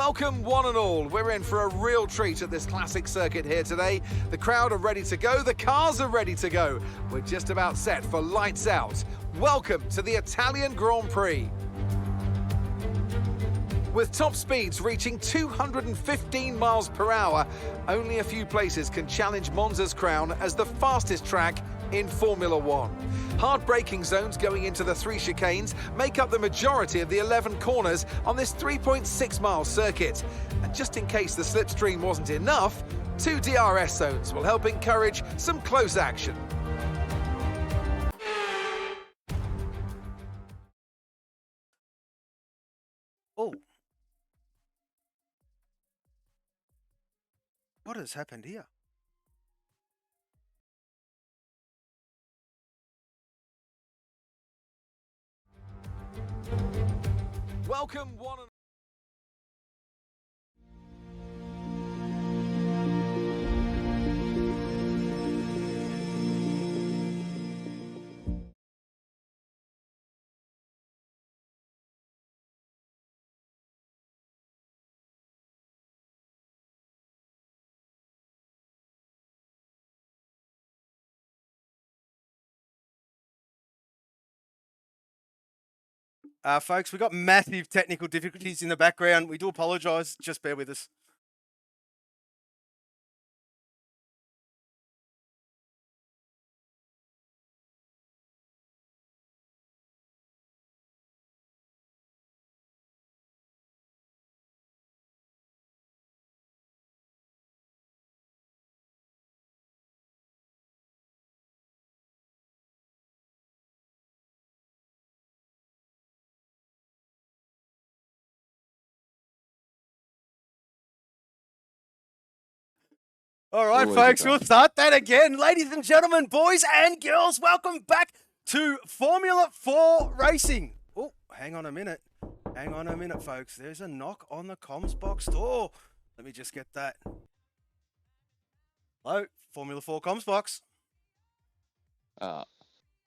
Welcome one and all. We're in for a real treat at this classic circuit here today. The crowd are ready to go, the cars are ready to go. We're just about set for lights out. Welcome to the Italian Grand Prix. With top speeds reaching 215 miles per hour, only a few places can challenge Monza's crown as the fastest track in Formula One. Hard braking zones going into the 3 chicanes make up the majority of the 11 corners on this 3.6-mile circuit. And just in case the slipstream wasn't enough, 2 DRS zones will help encourage some close action. Oh. What has happened here? Welcome one and Folks, we've got massive technical difficulties in the background. We do apologise. Just bear with us. All right, folks, we'll start that again. Ladies and gentlemen, boys and girls, welcome back to Formula 4 Racing. Oh, hang on a minute. Hang on a minute, folks. There's a knock on the comms box door. Let me just get that. Hello, Formula 4 comms box.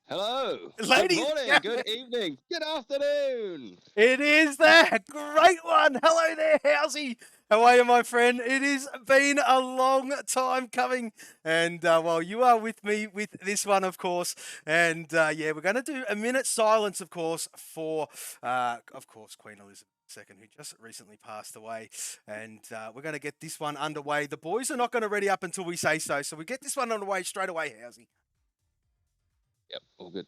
Hello. Ladies, good morning, good evening, good afternoon. It is that great one. Hello there, Housey. How are you, my friend? It has been a long time coming. And, well, you are with me with this one, of course. And, yeah, we're going to do a minute silence, of course, for, Queen Elizabeth II, who just recently passed away. And we're going to get this one underway. The boys are not going to ready up until we say so. So we get this one underway straight away, Housey. Yep, all good.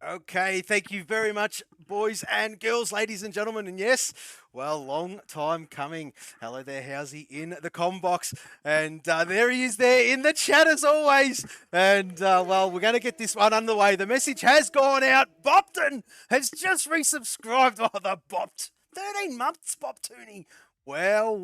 Okay, thank you very much, boys and girls, ladies and gentlemen. And yes, well, long time coming. Hello there, Housey, in the comm box. And there he is there in the chat as always. And, well, we're going to get this one underway. The message has gone out. Bopton has just resubscribed. Oh, the Bopt. 13 months, Bop Tooney. Well,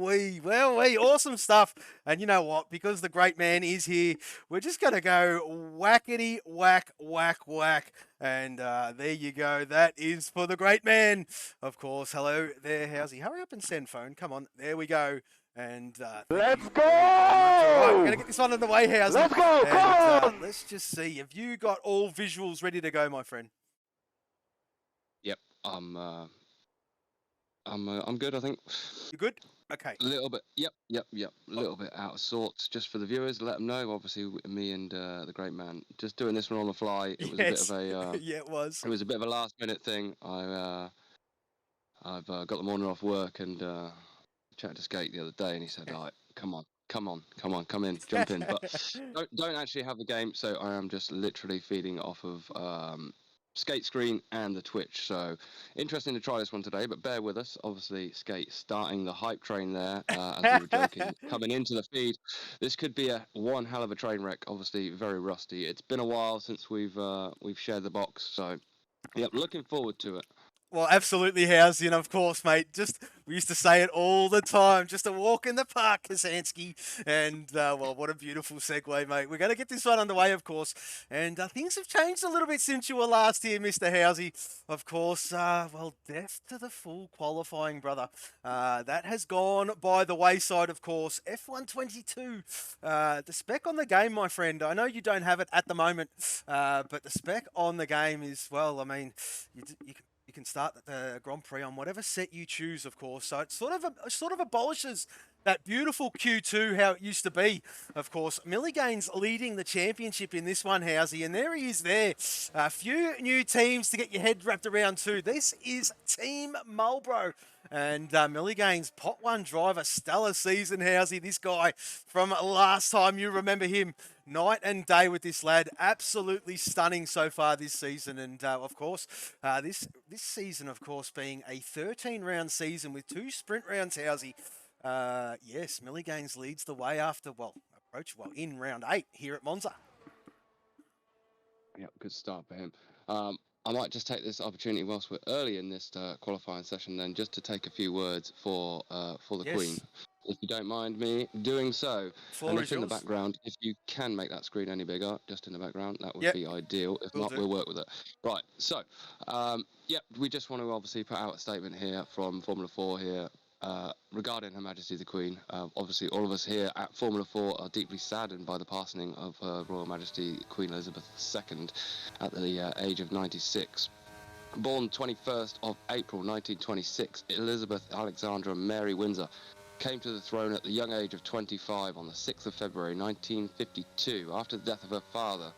awesome stuff. And you know what? Because the great man is here, we're just going to go whackety whack, whack, whack. And there you go. That is for the great man. Of course. Hello there, Housey. Hurry up and send phone. Come on. There we go. And Let's go! All right, we're going to get this one on the way, Housey. Let's go! Come on! Let's just see. Have you got all visuals ready to go, my friend? Yep, I'm good, I think. You good? Okay. A little bit, yep. A little bit out of sorts, just for the viewers. Let them know. Obviously, me and the great man just doing this one on the fly. It was a bit of a yeah, it was. It was a bit of a last minute thing. I've got the morning off work and chatted to Skate the other day, and he said, "All right, come in, jump in." But don't actually have the game, so I am just literally feeding off of Skate screen and the Twitch. So interesting to try this one today, but bear with us. Obviously, Skate starting the hype train there, as we were joking, coming into the feed. This could be one hell of a train wreck. Obviously, very rusty. It's been a while since we've shared the box, so yep, looking forward to it. Well, absolutely, Housey, and of course, mate. We used to say it all the time. Just a walk in the park, Kasansky. And well, what a beautiful segue, mate. We're going to get this one underway, of course. And things have changed a little bit since you were last here, Mr. Housey. Of course, well, death to the full qualifying, brother. That has gone by the wayside, of course. F122, the spec on the game, my friend. I know you don't have it at the moment, but the spec on the game is, well, I mean, you can start the Grand Prix on whatever set you choose, of course. So it sort of abolishes that beautiful Q2 how it used to be. Of course, Milligane's leading the championship in this one, Housey, and there he is there. A few new teams to get your head wrapped around too. This is Team Marlboro. And Milligane's Pot 1 driver, stellar season, Housey. This guy from last time, you remember him, night and day with this lad. Absolutely stunning so far this season. And of course, this season, of course, being a 13-round season with 2 sprint rounds, Housey. Yes, Milliganes leads the way after, in round 8 here at Monza. Yeah, good start for him. I might just take this opportunity whilst we're early in this qualifying session, then just to take a few words for the Queen, if you don't mind me doing so. And if in the background, if you can make that screen any bigger, just in the background, that would be ideal. If not, we'll work with it. Right. So, we just want to obviously put out a statement here from Formula 4 here. Regarding Her Majesty the Queen. Obviously all of us here at Formula 4 are deeply saddened by the passing of Her Royal Majesty Queen Elizabeth II at the age of 96. Born 21st of April 1926, Elizabeth Alexandra Mary Windsor came to the throne at the young age of 25 on the 6th of February 1952 after the death of her father,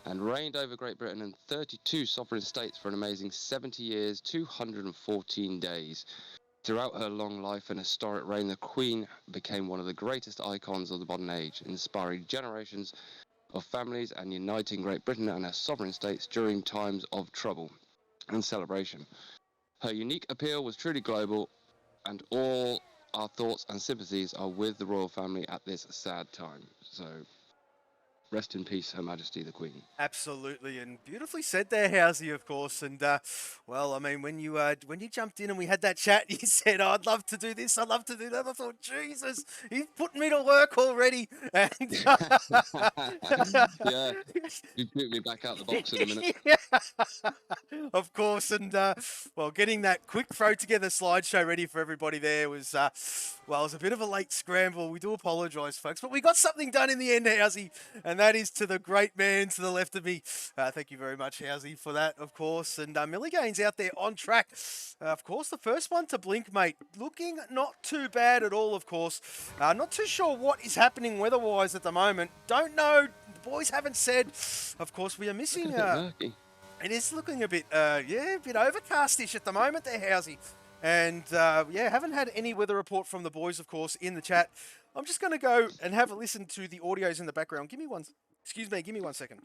and reigned over Great Britain and 32 sovereign states for an amazing 70 years, 214 days. Throughout her long life and historic reign, the Queen became one of the greatest icons of the modern age, inspiring generations of families and uniting Great Britain and her sovereign states during times of trouble and celebration. Her unique appeal was truly global, and all our thoughts and sympathies are with the royal family at this sad time. So, rest in peace, Her Majesty the Queen. Absolutely, and beautifully said there, Housey, of course. And well, I mean, when you jumped in and we had that chat, you said, "Oh, I'd love to do this, I'd love to do that." I thought, Jesus, he's putting me to work already. And yeah, you put me back out the box in a minute. Of course, and well, getting that quick throw together slideshow ready for everybody there was it was a bit of a late scramble. We do apologise, folks, but we got something done in the end, Housey, and that is to the great man to the left of me. Thank you very much, Housey, for that, of course. And Milligane's out there on track. Of course, the first one to blink, mate. Looking not too bad at all, of course. Not too sure what is happening weather-wise at the moment. Don't know. The boys haven't said. Of course, we are missing... It is looking a bit, a bit overcastish at the moment there, Housey. And, haven't had any weather report from the boys, of course, in the chat. I'm just going to go and have a listen to the audios in the background. Give me one second.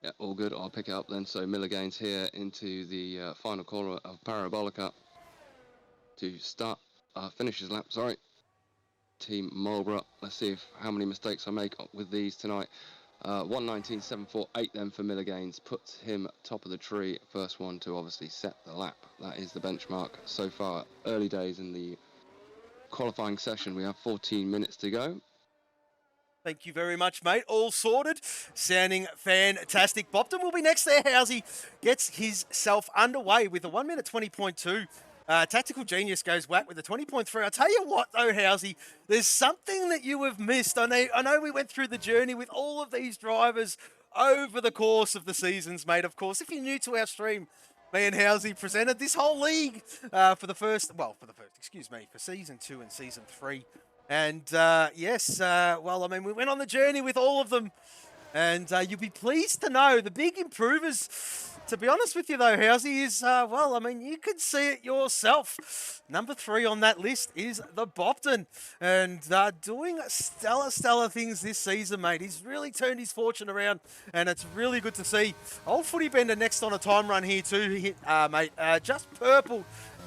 Yeah, all good. I'll pick it up then. So Milligane's here into the final corner of Parabolica to finish his lap, sorry. Team Marlborough. Let's see how many mistakes I make with these tonight. 1:19.748 then for Milliganes puts him top of the tree. First one to obviously set the lap. That is the benchmark so far. Early days in the qualifying session. We have 14 minutes to go. Thank you very much, mate. All sorted. Sounding fantastic. Bopton will be next there. Housey gets himself underway with a 1 minute 20.2. Tactical Genius goes whack with a 20.3. I'll tell you what, though, Housey, there's something that you have missed. I know we went through the journey with all of these drivers over the course of the seasons, mate. Of course, if you're new to our stream, me and Housey presented this whole league for season 2 and season 3. And we went on the journey with all of them. And you'll be pleased to know the big improvers, to be honest with you though, Housey, is, you could see it yourself. Number 3 on that list is the Bopton. And doing stellar things this season, mate. He's really turned his fortune around, and it's really good to see. Old Footy Bender next on a time run here too, mate. Just purple.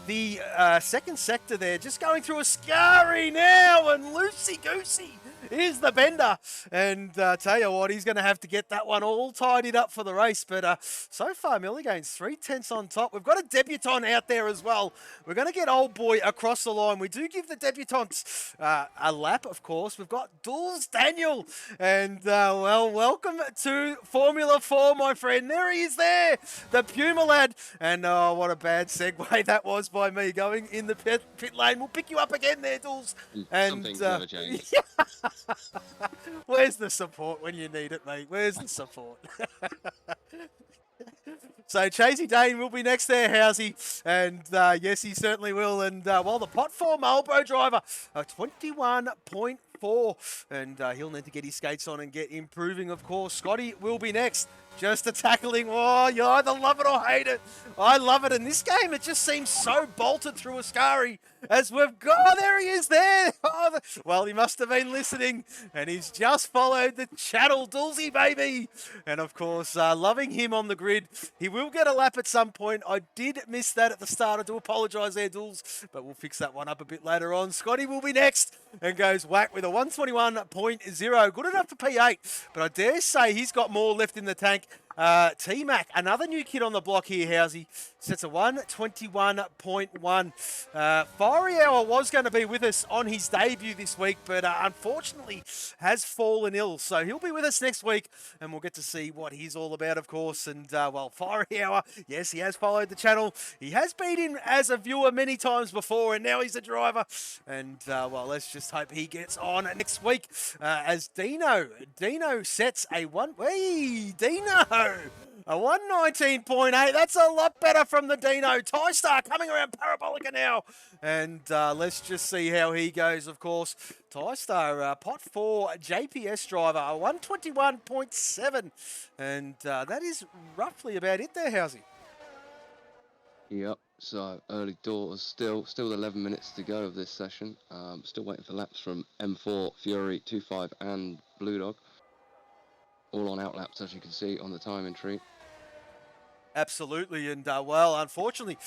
The second sector there, just going through a scurry now, and loosey-goosey is the Bender. And tell you what, he's going to have to get that one all tidied up for the race. But so far, Milligan's 3/10 on top. We've got a debutant out there as well. We're going to get Old Boy across the line. We do give the debutants a lap, of course. We've got Dulles Daniel. And, welcome to Formula 4, my friend. There he is there, the Puma lad. And, what a bad segue that was by me going in the pit lane. We'll pick you up again there, Dulles. And Something's never changed. Where's the support when you need it, mate? Where's the support? So Chasey Dane will be next there, Housey. And yes, he certainly will. And while the pot 4 Marlboro driver, a 21.4. And he'll need to get his skates on and get improving, of course. Scotty will be next. Just a tackling. Oh, you either love it or hate it. I love it. In this game, it just seems so bolted through Ascari as we've got... Oh, there he is there. Oh, well, he must have been listening. And he's just followed the channel. Dulzy, baby. And, of course, loving him on the grid. He will get a lap at some point. I did miss that at the start. I do apologise there, Dulz. But we'll fix that one up a bit later on. Scotty will be next and goes whack with a 121.0. Good enough for P8. But I dare say he's got more left in the tank. T-Mac, another new kid on the block here, Housey, sets a 121.1. Fiery Hour was going to be with us on his debut this week, but unfortunately has fallen ill. So he'll be with us next week, and we'll get to see what he's all about, of course. And, Fiery Hour, yes, he has followed the channel. He has been in as a viewer many times before, and now he's a driver. And, let's just hope he gets on next week as Dino sets a Dino! A 119.8. That's a lot better from the Dino. Ty-Star coming around Parabolica now. And let's just see how he goes, of course. Ty-Star, pot 4 JPS driver, a 121.7. And that is roughly about it there, Housey. Yep. So early doors, still 11 minutes to go of this session. Still waiting for laps from M4, Fury, 2.5 and Blue Dog. All on out laps, as you can see on the timing tree. Absolutely, and unfortunately,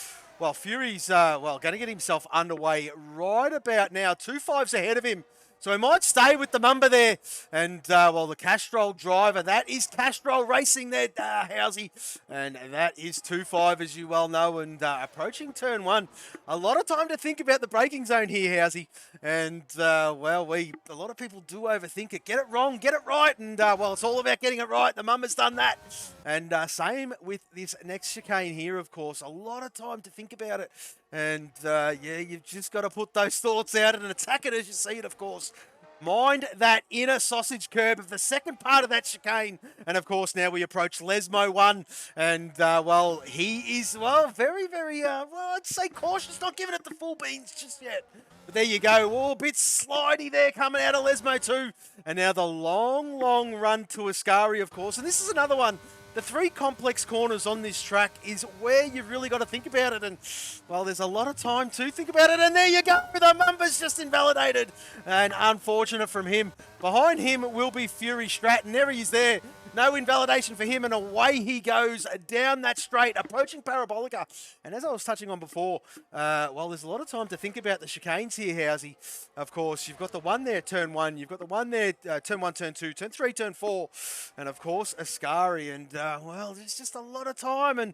Fury's going to get himself underway right about now. 2.5s ahead of him, so he might stay with the Mumba there. And the Castrol driver, that is Castrol Racing there, Housey, and that is 2.5 as you well know. And approaching turn 1, a lot of time to think about the braking zone here, Housey. And a lot of people do overthink it. Get it wrong, get it right, and it's all about getting it right. The Mumba's done that. And same with this next chicane here, of course. A lot of time to think about it. And you've just got to put those thoughts out and attack it as you see it, of course. Mind that inner sausage curb of the second part of that chicane. And, of course, now we approach Lesmo 1. And, he is, very, very, I'd say cautious, not giving it the full beans just yet. But there you go. Oh, a bit slidey there coming out of Lesmo 2. And now the long run to Ascari, of course. And this is another one. The 3 complex corners on this track is where you've really got to think about it. And, there's a lot of time to think about it. And there you go. The Mumba's just invalidated. And unfortunate from him. Behind him will be Fury Stratton. There he is there. No invalidation for him, and away he goes down that straight, approaching Parabolica. And as I was touching on before, there's a lot of time to think about the chicanes here, Housey. Of course, you've got the one there, turn 1. You've got the one there, turn 1, turn 2, turn 3, turn 4. And, of course, Ascari. And, there's just a lot of time. And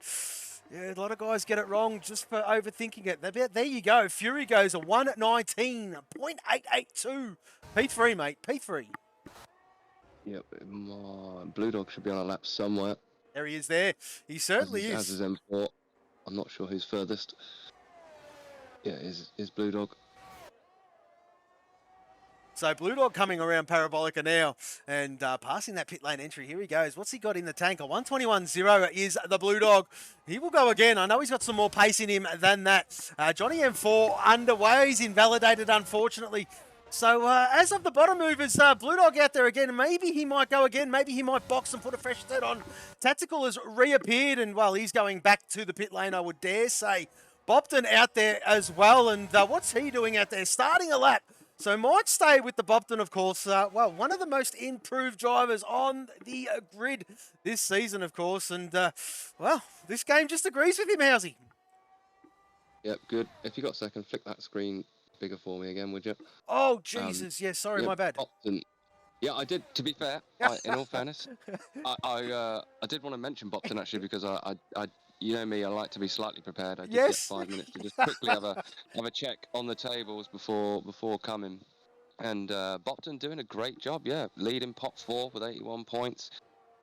Yeah, a lot of guys get it wrong just for overthinking it. There you go. Fury goes a 1:19.882. P3, mate. P3. Yep, Blue Dog should be on a lap somewhere. There he is there. He certainly As is M4. I'm not sure who's furthest. Yeah, is Blue Dog. So Blue Dog coming around Parabolica now and passing that pit lane entry. Here he goes. What's he got in the tank? A 1:21.0 is the Blue Dog. He will go again. I know he's got some more pace in him than that. Johnny M4 underway. He's invalidated, unfortunately. So as of the bottom movers, Blue Dog out there again. Maybe he might go again. Maybe he might box and put a fresh set on. Tactical has reappeared and, well, he's going back to the pit lane, I would dare say. Bobton out there as well. And what's he doing out there? Starting a lap. So might stay with the Bobton, of course. Well, one of the most improved drivers on the grid this season, of course. And, well, this game just agrees with him, Housey. Yep, good. If you got a second, flick that screen bigger for me again, would you? Oh, Jesus. Yeah, sorry, yeah, my bad. Bobton. Yeah, I did, to be fair, in all fairness. I did want to mention Bobton, actually, because I you know me, I like to be slightly prepared. I did get 5 minutes to just quickly have a check on the tables before coming. And Bobton doing a great job, yeah. Leading Pop 4 with 81 points.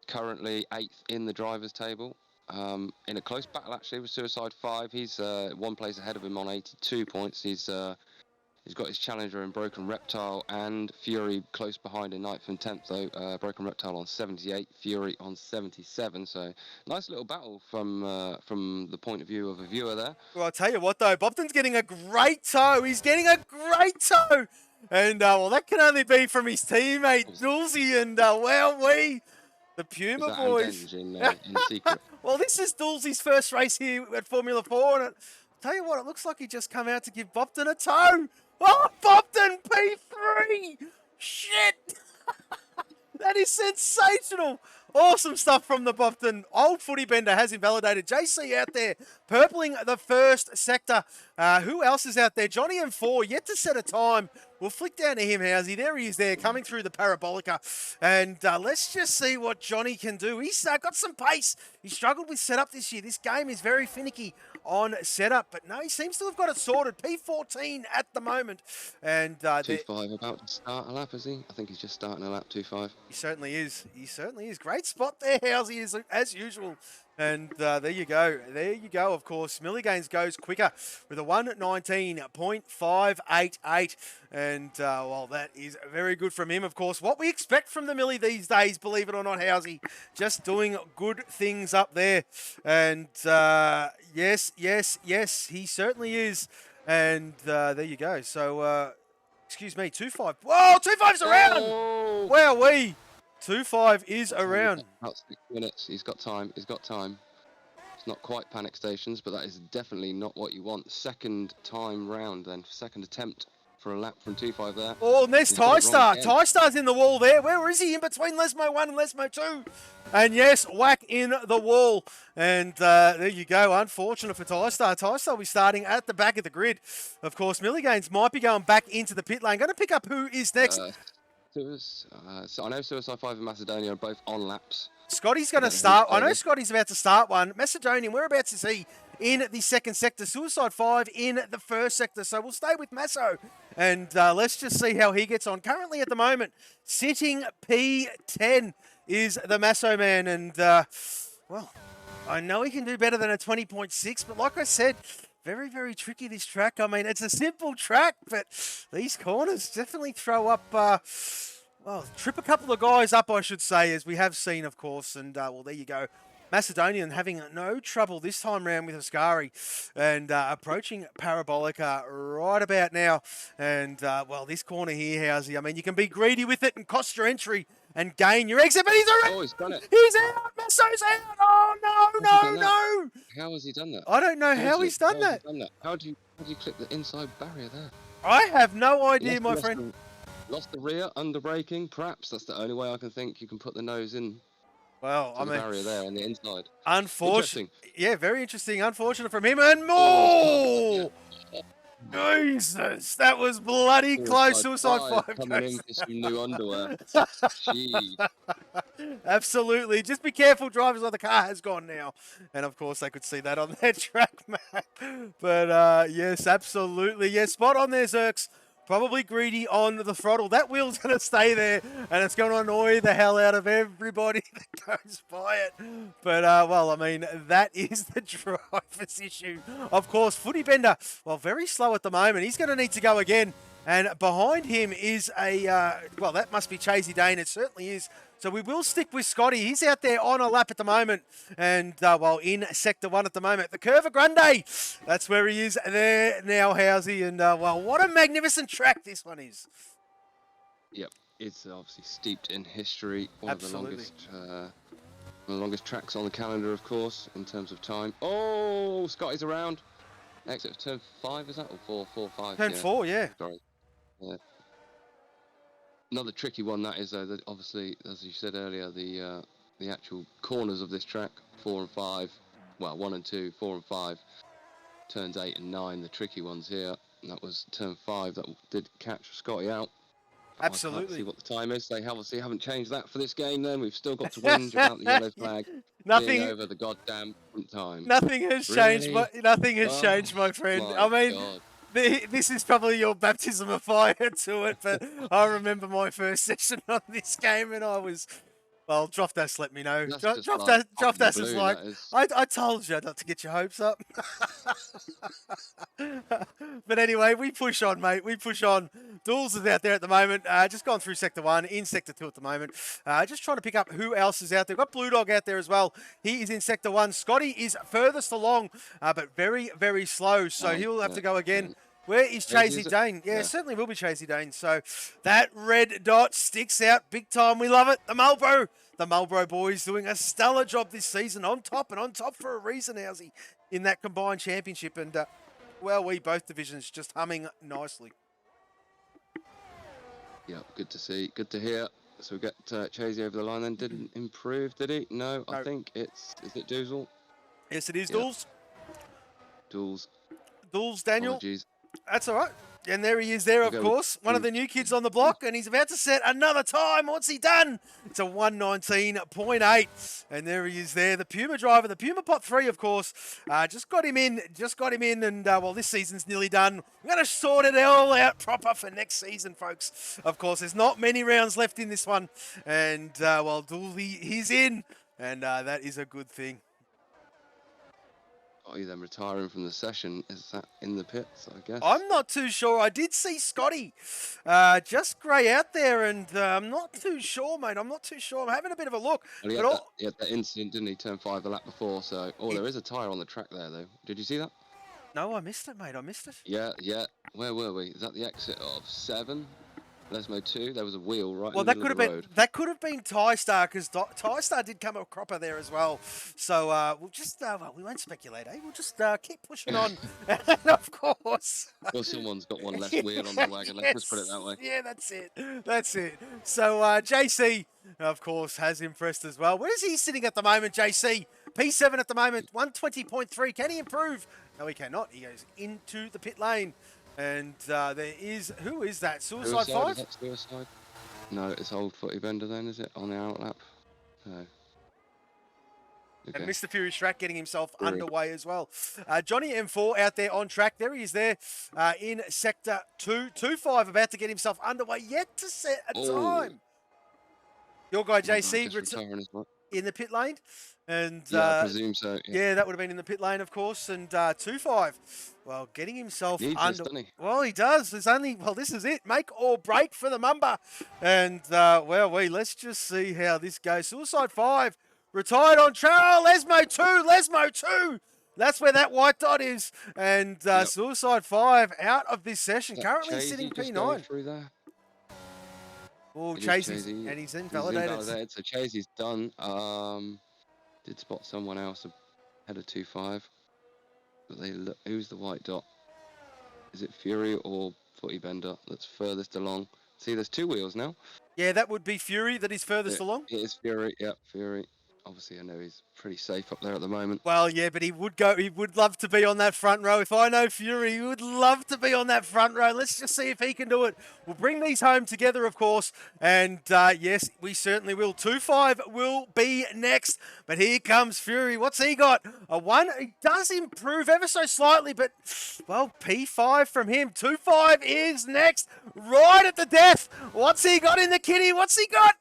Currently 8th in the drivers' table. In a close battle, actually, with Suicide 5. He's 1 place ahead of him on 82 points. He's got his challenger in Broken Reptile and Fury close behind in 9th and 10th, though. Broken Reptile on 78, Fury on 77. So nice little battle from the point of view of a viewer there. Well, I'll tell you what, though. Bobton's getting a great tow. He's getting a great tow. And, well, that can only be from his teammate, Dulzy. And, the Puma boys. In secret. Well, this is Dulzy's first race here at Formula 4. And I'll tell you what, it looks like he just come out to give Bobton a tow. Oh, Bobton P3! Shit! That is sensational. Awesome stuff from the Bobton. Old footy bender has invalidated. JC out there, purpling the first sector. Who else is out there? Johnny M4, yet to set a time. We'll flick down to him, Housey. There he is there, coming through the Parabolica. And let's just see what Johnny can do. He's got some pace. He struggled with setup this year. This game is very finicky on setup. But no, he seems to have got it sorted. P14 at the moment. And 2.5 about to start a lap, is he? I think he's just starting a lap, 2.5. He certainly is. He certainly is. Great spot there, Housey, as usual. And there you go. There you go, of course. Milligains goes quicker with a 1:19.588. And, well, that is very good from him, of course. What we expect from the Millie these days, believe it or not, Housey. Just doing good things up there. And, yes, he certainly is. And there you go. So, excuse me, 2.5. Whoa, 2.5's around! Oh! Wowee! 2.5 is around. About 6 minutes. He's got time. It's not quite panic stations, but that is definitely not what you want. Second time round, then. Second attempt for a lap from 2.5 there. Oh, and there's Ty-Star. Ty-Star's in the wall there. Where is he? In between Lesmo 1 and Lesmo 2. And yes, whack in the wall. And there you go. Unfortunate for Ty-Star. Ty-Star will be starting at the back of the grid. Of course, Milligains might be going back into the pit lane. Going to pick up who is next. So I know Suicide 5 and Macedonia are both on laps. Scotty's going to start. I know Scotty's about to start one. Macedonian, whereabouts is he? In the second sector. Suicide 5 in the first sector. So we'll stay with Masso. And let's just see how he gets on. Currently at the moment, sitting P10 is the Masso man. And, well, I know he can do better than a 20.6. But like I said, very, very tricky, this track. I mean, it's a simple track, but these corners definitely throw up, well, trip a couple of guys up, I should say, as we have seen, of course. And, well, there you go. Macedonian having no trouble this time round with Ascari and approaching Parabolica right about now. And, well, this corner here, Housey, I mean, you can be greedy with it and cost your entry and gain your exit, but he's already... Oh, he's done it. He's out! Masso's out! Oh, no! How has he done that? I don't know how he's done that. How do you clip the inside barrier there? I have no idea, my friend. Lost the rear, under braking, perhaps. That's the only way I can think you can put the nose in. Well, I mean, barrier there on the inside. Unfortunate. Yeah, very interesting. Unfortunate from him. And more! Jesus, that was bloody close. Suicide 5 coming goes in for some new underwear. Jeez. Absolutely. Just be careful, drivers, or the car has gone now. And of course, they could see that on their track map. But yes, absolutely. Yeah, spot on there, Zerks. Probably greedy on the throttle. That wheel's going to stay there, and it's going to annoy the hell out of everybody that goes by it. But, well, I mean, that is the driver's issue. Of course, Footy Bender, well, very slow at the moment. He's going to need to go again. And behind him is well, that must be Chasey Dane. It certainly is. So we will stick with Scotty. He's out there on a lap at the moment. And, well, in Sector 1 at the moment. The Curva Grande, that's where he is there now, Housey. And, well, what a magnificent track this one is. Yep, it's obviously steeped in history. One Absolutely. of the longest tracks on the calendar, of course, in terms of time. Oh, Scotty's around. Exit of turn 5, is that? Or 4, 5? Turn 4, yeah. Sorry. Yeah. Another tricky one, that is, that obviously, as you said earlier, the actual corners of this track, 4 and 5, well, 1 and 2, 4 and 5, turns 8 and 9, the tricky ones here. And that was turn 5 that did catch Scotty out. Absolutely. I can't see what the time is. They obviously haven't changed that for this game then. We've still got to whinge about the yellow flag being over the goddamn time. Nothing has changed, nothing has changed, my friend. I mean, God. This is probably your baptism of fire to it, but I remember my first session on this game and I was, well, Drofdas let me know. Drofdas is like, I told you not to get your hopes up. But anyway, we push on, mate. We push on. Dools is out there at the moment. Just gone through Sector 1, in Sector 2 at the moment. Just trying to pick up who else is out there. We've got Blue Dog out there as well. He is in Sector 1. Scotty is furthest along, but very, very slow. So he'll have to go again. Where is Chasey Dane? Yeah, certainly will be Chasey Dane. So that red dot sticks out big time. We love it. The Marlborough boys doing a stellar job this season, on top for a reason, Housey, in that combined championship. And, well, both divisions just humming nicely. Yeah, good to see. Good to hear. So we get Chasey over the line then. Didn't improve, did he? No, I think is it Doozle? Yes, it is, Dools. Dools, Daniel. Apologies. That's all right. And there he is there, of course. One of the new kids on the block, and he's about to set another time. What's he done? It's a 1:19.8. And there he is there, the Puma driver, the Puma Pot 3, of course. Just got him in, and, well, this season's nearly done. We're going to sort it all out proper for next season, folks. Of course, there's not many rounds left in this one. And, well, Dooley, he's in, and that is a good thing. Are you then retiring from the session? Is that in the pits, I guess? I'm not too sure. I did see Scotty just grey out there, and I'm not too sure, mate. I'm not too sure. I'm having a bit of a look. Well, he had that incident, didn't he? Turn 5 the lap before, so... Oh, there is a tyre on the track there, though. Did you see that? No, I missed it, mate. I missed it. Yeah. Where were we? Is that the exit of 7? Lesmo 2, there was a wheel right in the middle of the road. That could have been TieStar, because TieStar did come a cropper there as well. So we'll just, well, we won't speculate, eh? We'll just keep pushing on. And of course. Well, someone's got one less wheel on the wagon, let's just put it that way. Yeah, that's it. So JC, of course, has impressed as well. Where is he sitting at the moment, JC? P7 at the moment, 120.3. Can he improve? No, he cannot. He goes into the pit lane. And there is, who is that? Suicide 5? Is that Suicide? No, it's old Footy Bender then, is it? On the outlap? No. Okay. And Mr. Furious Track getting himself underway as well. Johnny M4 out there on track. There he is there in Sector 2. 2-5 about to get himself underway. Yet to set a time. Your guy JC in the pit lane. And yeah, I presume so. Yeah, that would have been in the pit lane, of course. And 2-5, well, getting himself under. Well, he does. There's only, well, this is it. Make or break for the Mumba. And well, let's just see how this goes. Suicide 5 retired on trail. Lesmo 2. That's where that white dot is. And Suicide 5 out of this session. Currently sitting P9. Through there. Oh, Chasey's, and he's invalidated. So Chasey's done. Did spot someone else ahead of 2-5. But they look, who's the white dot? Is it Fury or Footy Bender that's furthest along? See, there's 2 wheels now. Yeah, that would be Fury that is furthest along. It is Fury, yeah, Fury. obviously I know he's pretty safe up there at the moment. Well, yeah, but he would love to be on that front row. If I know Fury, he would love to be on that front row. Let's just see if he can do it. We'll bring these home together, of course. And yes, we certainly will. 2-5 will be next. But here comes Fury. What's he got? A 1. He does improve ever so slightly, but, well, P5 from him. 2-5 is next. Right at the death. What's he got in the kitty? What's he got?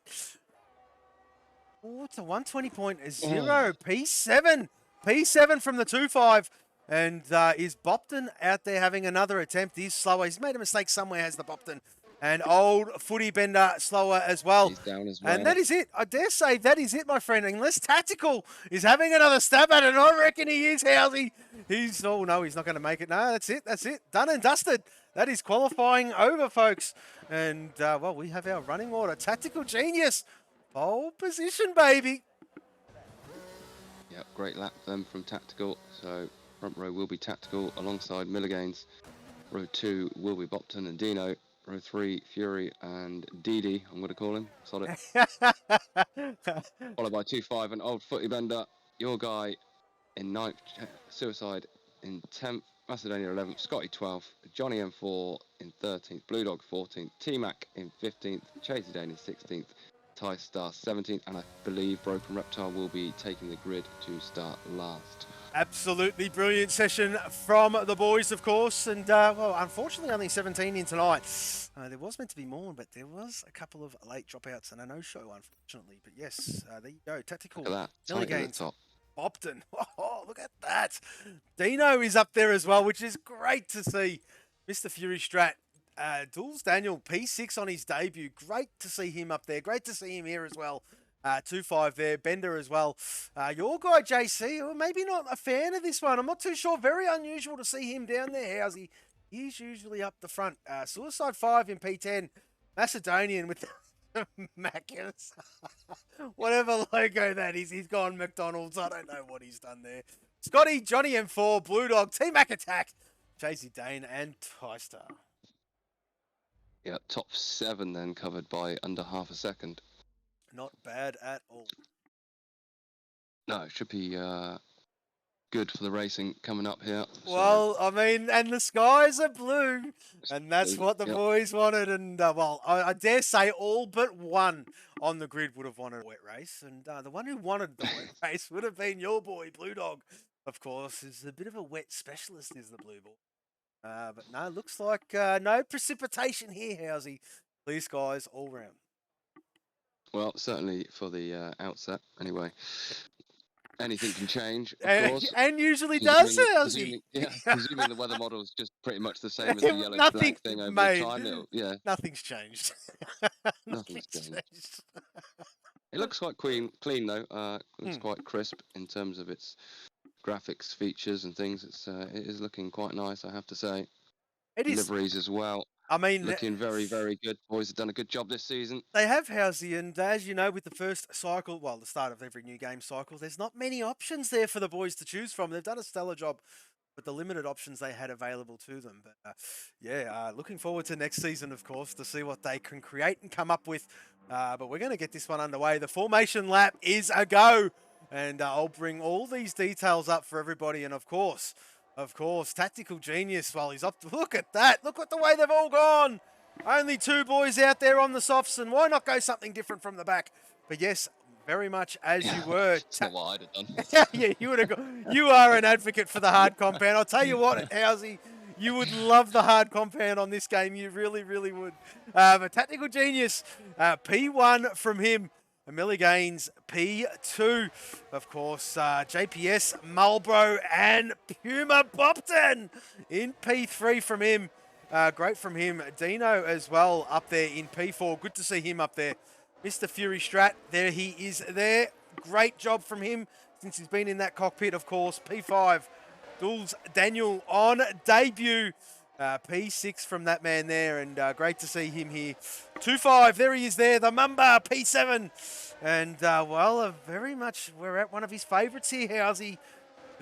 Oh, it's a 120.0. P7. P7 from the 2-5. And is Bopton out there having another attempt? He's slower. He's made a mistake somewhere, has the Bopton. And old footy bender slower as well. He's down as well. And that is it. I dare say that is it, my friend. Unless Tactical is having another stab at it. And I reckon he is, Housey. Oh, no, he's not going to make it. No, that's it. That's it. Done and dusted. That is qualifying over, folks. And, well, we have our running order. Tactical Genius. Pole position, baby. Yep, great lap then from Tactical. So front row will be Tactical alongside Milligains. Row 2 will be Bopton and Dino. Row 3, Fury and Didi, I'm going to call him. Solid. Followed by 2-5 and old footy bender. Your guy in 9th, Suicide in 10th, Macedonia 11th, Scotty 12th, Johnny M4 in 13th, Blue Dog 14th, T-Mac in 15th, Chasey Dane in 16th, Ty Star 17th, and I believe Broken Reptile will be taking the grid to start last. Absolutely brilliant session from the boys, of course. And, well, unfortunately, only 17 in tonight. There was meant to be more, but there was a couple of late dropouts and a no-show, unfortunately. But, yes, there you go. Tactical. Look at that. Tight at the top. Bopton. Oh, look at that. Dino is up there as well, which is great to see. Mr. Fury Strat. Dools Daniel, P6 on his debut. Great to see him up there. Great to see him here as well. 2-5 there. Bender as well. Your guy, JC, well, maybe not a fan of this one. I'm not too sure. Very unusual to see him down there. How's he? He's usually up the front. Suicide 5 in P10. Macedonian with the Macca's. Whatever logo that is. He's gone McDonald's. I don't know what he's done there. Scotty, Johnny M4, Blue Dog, T-Mac Attack, Chasey Dane, and Tystar. Yeah, top 7 then covered by under half a second. Not bad at all. No, it should be good for the racing coming up here. Well, I mean, and the skies are blue, and that's what the boys wanted. And, well, I dare say all but one on the grid would have wanted a wet race. And the one who wanted the wet race would have been your boy, Blue Dog, of course. Is a bit of a wet specialist, is the Blue Ball. But no, looks like no precipitation here, Housey. Blue skies all round. Well, certainly for the outset, anyway. Anything can change, of course. And usually does, Housey. Presuming the weather model is just pretty much the same as the yellow black thing over time. Nothing's changed. Nothing's changed. It looks quite clean though. Looks quite crisp in terms of its graphics, features, and things. It is looking quite nice, I have to say. It is. Deliveries as well. I mean, looking very, very good. Boys have done a good job this season. They have, Housey, and as you know, with the first cycle, well, the start of every new game cycle, there's not many options there for the boys to choose from. They've done a stellar job with the limited options they had available to them. But looking forward to next season, of course, to see what they can create and come up with. But we're going to get this one underway. The formation lap is a go, and I'll bring all these details up for everybody. And of course, Tactical Genius, while he's up. Look at that. Look at the way they've all gone. Only 2 boys out there on the softs, and why not go something different from the back? But yes, very much as you were. That's not what I'd have done. Yeah, you would have gone. You are an advocate for the hard compound. I'll tell you what, Housey, you would love the hard compound on this game. You really, really would. But Tactical Genius, P1 from him. Millie Gaines, P2. Of course, JPS, Marlboro, and Puma Bopton in P3 from him. Great from him. Dino as well up there in P4. Good to see him up there. Mr. Fury Strat, there he is there. Great job from him since he's been in that cockpit, of course. P5. Dools Daniel on debut. P6 from that man there, and great to see him here. 2-5, there he is there, the Mamba, P7. And, well, very much, we're at one of his favourites here, Housey.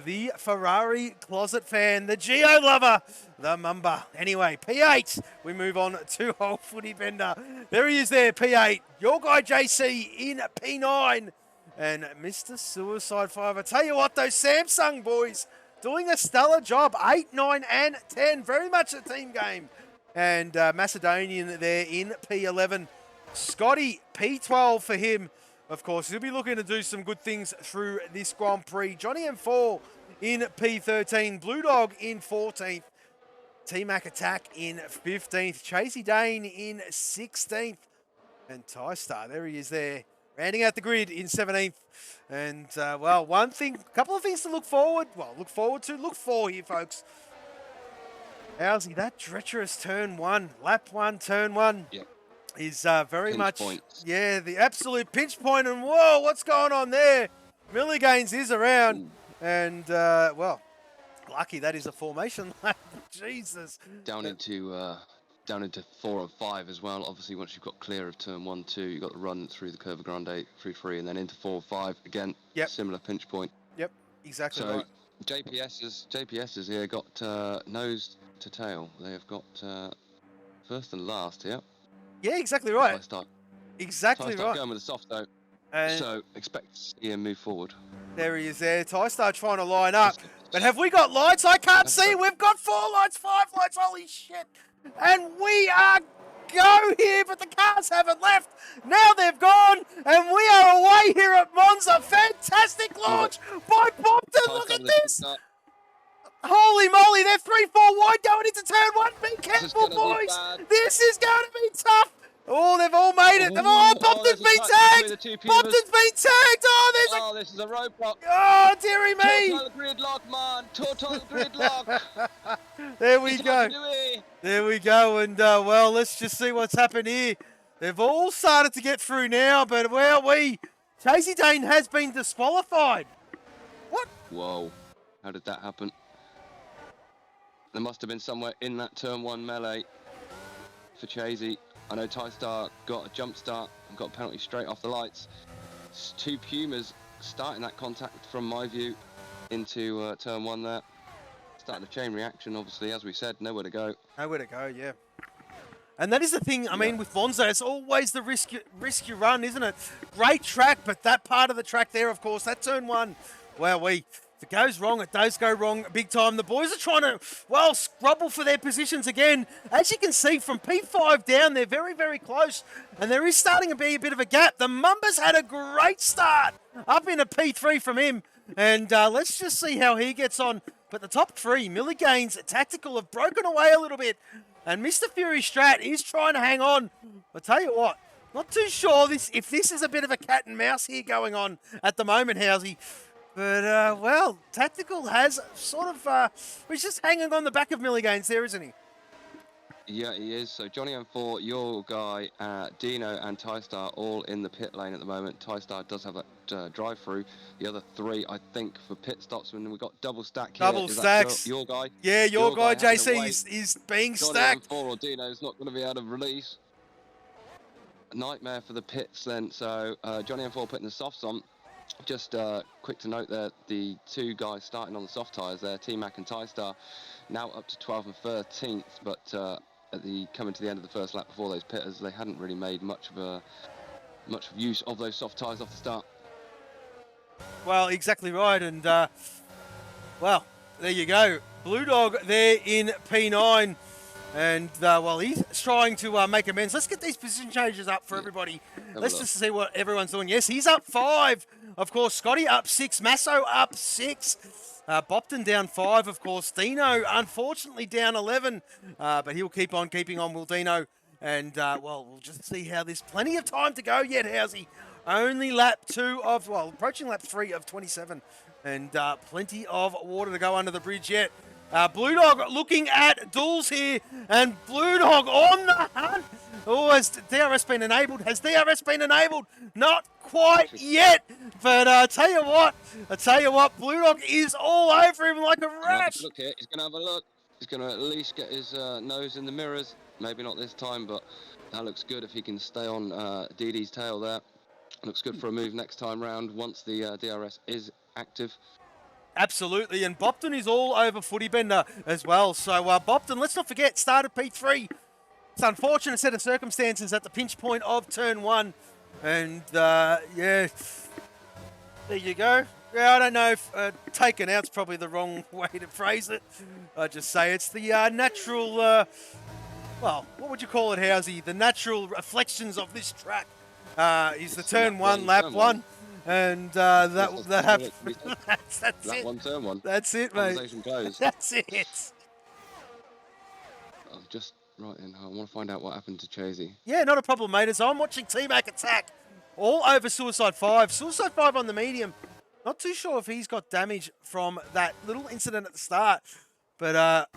The Ferrari closet fan, the Geo lover, the Mamba. Anyway, P8, we move on to old footy bender. There he is there, P8. Your guy, JC, in P9. and Mr. Suicide 5. I tell you what, those Samsung boys doing a stellar job. 8, 9, and 10. Very much a team game. And Macedonian there in P11. Scotty, P12 for him. Of course, he'll be looking to do some good things through this Grand Prix. Johnny M4 in P13. Blue Dog in 14th. T-Mac Attack in 15th. Chasey Dane in 16th. And Ty-Star, there he is there. Rounding out the grid in 17th. And, well, couple of things to look forward for here, folks. Howsy, that treacherous turn 1, lap 1, turn 1. Yep. Is very Pinch much, points. yeah, the absolute pinch point. And whoa, what's going on there? Milligains is around. Ooh. And, well, lucky that is a formation lap. Jesus. Down into 4 and 5 as well. Obviously, once you've got clear of turn 1, 2, you've got to run through the Curva Grande through 3, and then into 4 and 5 again. Yep. Similar pinch point. Yep, exactly So right. JPS's here got nose to tail. They have got first and last here. Yeah, exactly right. Exactly Right. going with the soft though. And So expect to see him move forward. there he is there. Ty-Star trying to line up. But have we got lights? I can't see. We've got 4 lights, 5 lights. Holy shit. And we are go here, but the cars haven't left. Now they've gone, and we are away here at Monza. Fantastic launch by Bobden. Look at this. Holy moly, they're 3-4 wide going into turn 1. Be careful, boys. This is going to be tough. Oh, they've all made it. Bobden's been tagged. Bobden's been tagged. Oh, this is a roadblock. Oh, dearie me. Total gridlock, man. Total gridlock. There we go. There we go. And, well, let's just see what's happened here. They've all started to get through now, but where are we? Chasey Dane has been disqualified. What? Whoa. How did that happen? There must have been somewhere in that turn 1 melee for Chasey. I know Ty-Star got a jump start and got a penalty straight off the lights. It's 2 Pumas starting that contact from my view into turn 1 there. Starting a chain reaction, obviously, as we said, nowhere to go. Nowhere to go, yeah. And that is the thing, I mean, with Monza, it's always the risk you run, isn't it? Great track, but that part of the track there, of course, that turn 1, wow, if it goes wrong, it does go wrong big time. The boys are trying to, well, scrabble for their positions again. As you can see, from P5 down, they're very, very close. And there is starting to be a bit of a gap. The Mumbas had a great start up into P3 from him. And let's just see how he gets on. But the top 3, Milligains, Tactical, have broken away a little bit. And Mr. Fury Strat is trying to hang on. I'll tell you what, not too sure if this is a bit of a cat and mouse here going on at the moment, Housey. But, well, Tactical has sort of, he's just hanging on the back of Milligains there, isn't he? Yeah, he is. So Johnny M4, your guy, Dino and Ty-Star all in the pit lane at the moment. Ty-Star does have that drive-through. The other 3, I think, for pit stops. When we've got double stack here. Double stacks. Your guy? Yeah, your guy, JC, is being stacked. Johnny M4 or Dino is not going to be able to release. A nightmare for the pits then. So Johnny M4 putting the softs on. Just quick to note that the 2 guys starting on the soft tyres there, T-Mac and Ty-Star, now up to 12th and 13th, but coming to the end of the first lap before those pitters, they hadn't really made much use of those soft tyres off the start. Well, exactly right, and well, there you go. Blue Dog there in P9. And, well, he's trying to make amends. Let's get these position changes up for everybody. Let's just see what everyone's doing. Yes, he's up 5. Of course, Scotty up 6. Masso up 6. Bopton down 5, of course. Dino, unfortunately, down 11. But he'll keep on keeping on, will Dino. And, well, we'll just see how there's plenty of time to go yet, Housey. Only lap 2 of, well, approaching lap 3 of 27. And plenty of water to go under the bridge yet. Blue Dog looking at duels here, and Blue Dog on the hunt. Oh, has DRS been enabled? Has DRS been enabled? Not quite yet, but I tell you what, Blue Dog is all over him like a rash. Look here, he's going to have a look. He's going to at least get his nose in the mirrors. Maybe not this time, but that looks good if he can stay on DD's tail there. Looks good for a move next time round once the DRS is active. Absolutely, and Bopton is all over Footy Bender as well. So Bopton, let's not forget, started P3. It's an unfortunate set of circumstances at the pinch point of turn 1. And, yeah, There you go. Yeah, I don't know if taken out's probably the wrong way to phrase it. I just say it's the natural, well, what would you call it, Housey? The natural reflections of this track is the turn one, lap one. And that's Lap it. one, turn one. That's it, mate. Conversation closed. That's it. I'm just right in. I want to find out what happened to Chasey. Yeah, not a problem, mate. As I'm watching T-Mac attack all over Suicide 5. Suicide 5 on the medium. Not too sure if he's got damage from that little incident at the start. But,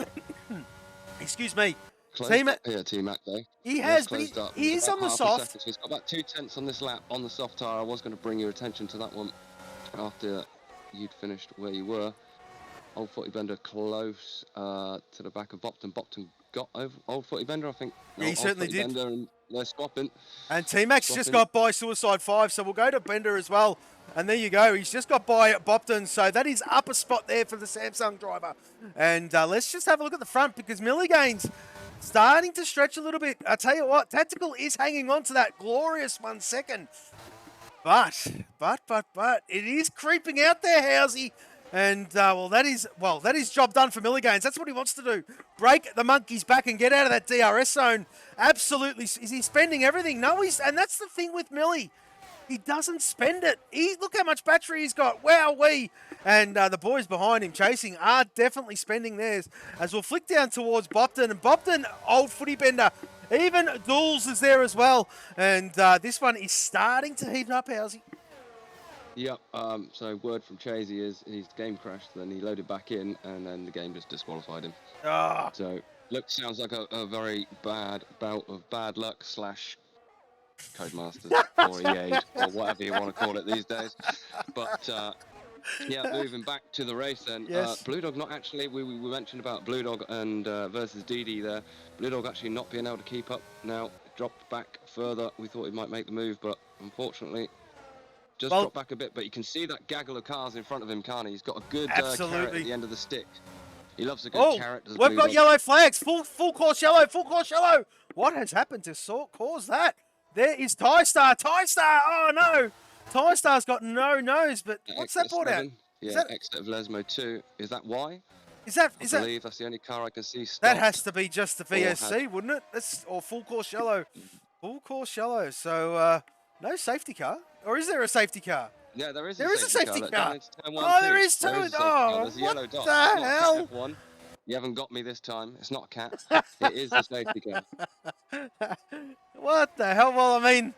excuse me. T-Mac though. He has, but he is on the soft. So he's got about 2/10 on this lap on the soft tyre. I was going to bring your attention to that one after you'd finished where you were. Old Footy Bender close to the back of Bopton. Bopton got over Old Footy Bender, I think. Yeah, he certainly did. Bender, and they're swapping. And T-Mac's just got by Suicide 5, so we'll go to Bender as well. And there you go. He's just got by Bopton, so that is up a spot there for the Samsung driver. And let's just have a look at the front, because Milligain's starting to stretch a little bit. I tell you what, Tactical is hanging on to that glorious 1 second. But, it is creeping out there, Housey. And, that is job done for Milligains. That's what he wants to do. Break the monkey's back and get out of that DRS zone. Absolutely. Is he spending everything? No, and that's the thing with Millie. He doesn't spend it. Look how much battery he's got. Wowee. And the boys behind him chasing are definitely spending theirs. As we'll flick down towards Bopton. And Bopton, Old Footy Bender. Even Dools is there as well. And this one is starting to heat up, Housey. Yep, so word from Chasey is his game crashed, then he loaded back in, and then the game just disqualified him. Oh. So, sounds like a very bad bout of bad luck / Codemasters or EA or whatever you want to call it these days. But, yeah, moving back to the race then. Yes. Blue Dog not actually, we mentioned about Blue Dog and versus DD there. Blue Dog actually not being able to keep up now, dropped back further. We thought he might make the move, but unfortunately... Just drop back a bit, but you can see that gaggle of cars in front of him, can't he? He's got a good carrot at the end of the stick. He loves a good carrot. We've got yellow flags. Full course yellow. Full course yellow. What has happened to cause that? There is TieStar. TieStar. Oh, no. TieStar's got no nose, but what's that brought out? Yeah, exit of Lesmo 2. Is that why? I believe that's the only car I can see stopped. That has to be just the VSC, wouldn't it? Or full course yellow. Full course yellow. So, no safety car. Or is there a safety car? Yeah, there is a safety car. Oh, there is too. There's a yellow dot. What the hell? F1. You haven't got me this time. It's not a cat. It is the safety car. What the hell? Well, I mean,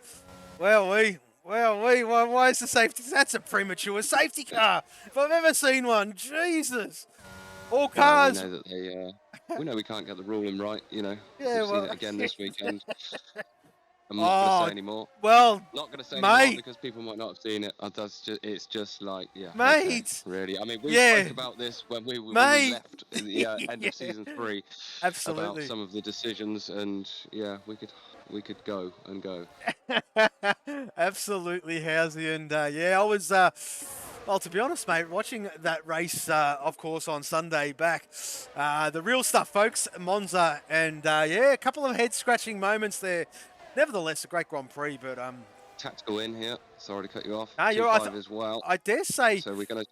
why is the safety? That's a premature safety car. If I've ever seen one, Jesus. All cars. We know we can't get the ruling right, you know. Yeah, We've seen it again this weekend. I'm not going to say anymore. Well, not going to say anymore because people might not have seen it. It's just like, mate. Okay, really. I mean, we spoke about this when we left in the end of season 3. Absolutely. About some of the decisions, and we could go and go. Absolutely, Housey, and I was. Well, to be honest, mate, watching that race, of course, on Sunday back, the real stuff, folks, Monza, and a couple of head-scratching moments there. Nevertheless, a great Grand Prix, but... Tactical in here. Sorry to cut you off. You're right. As well. I dare say... So we're going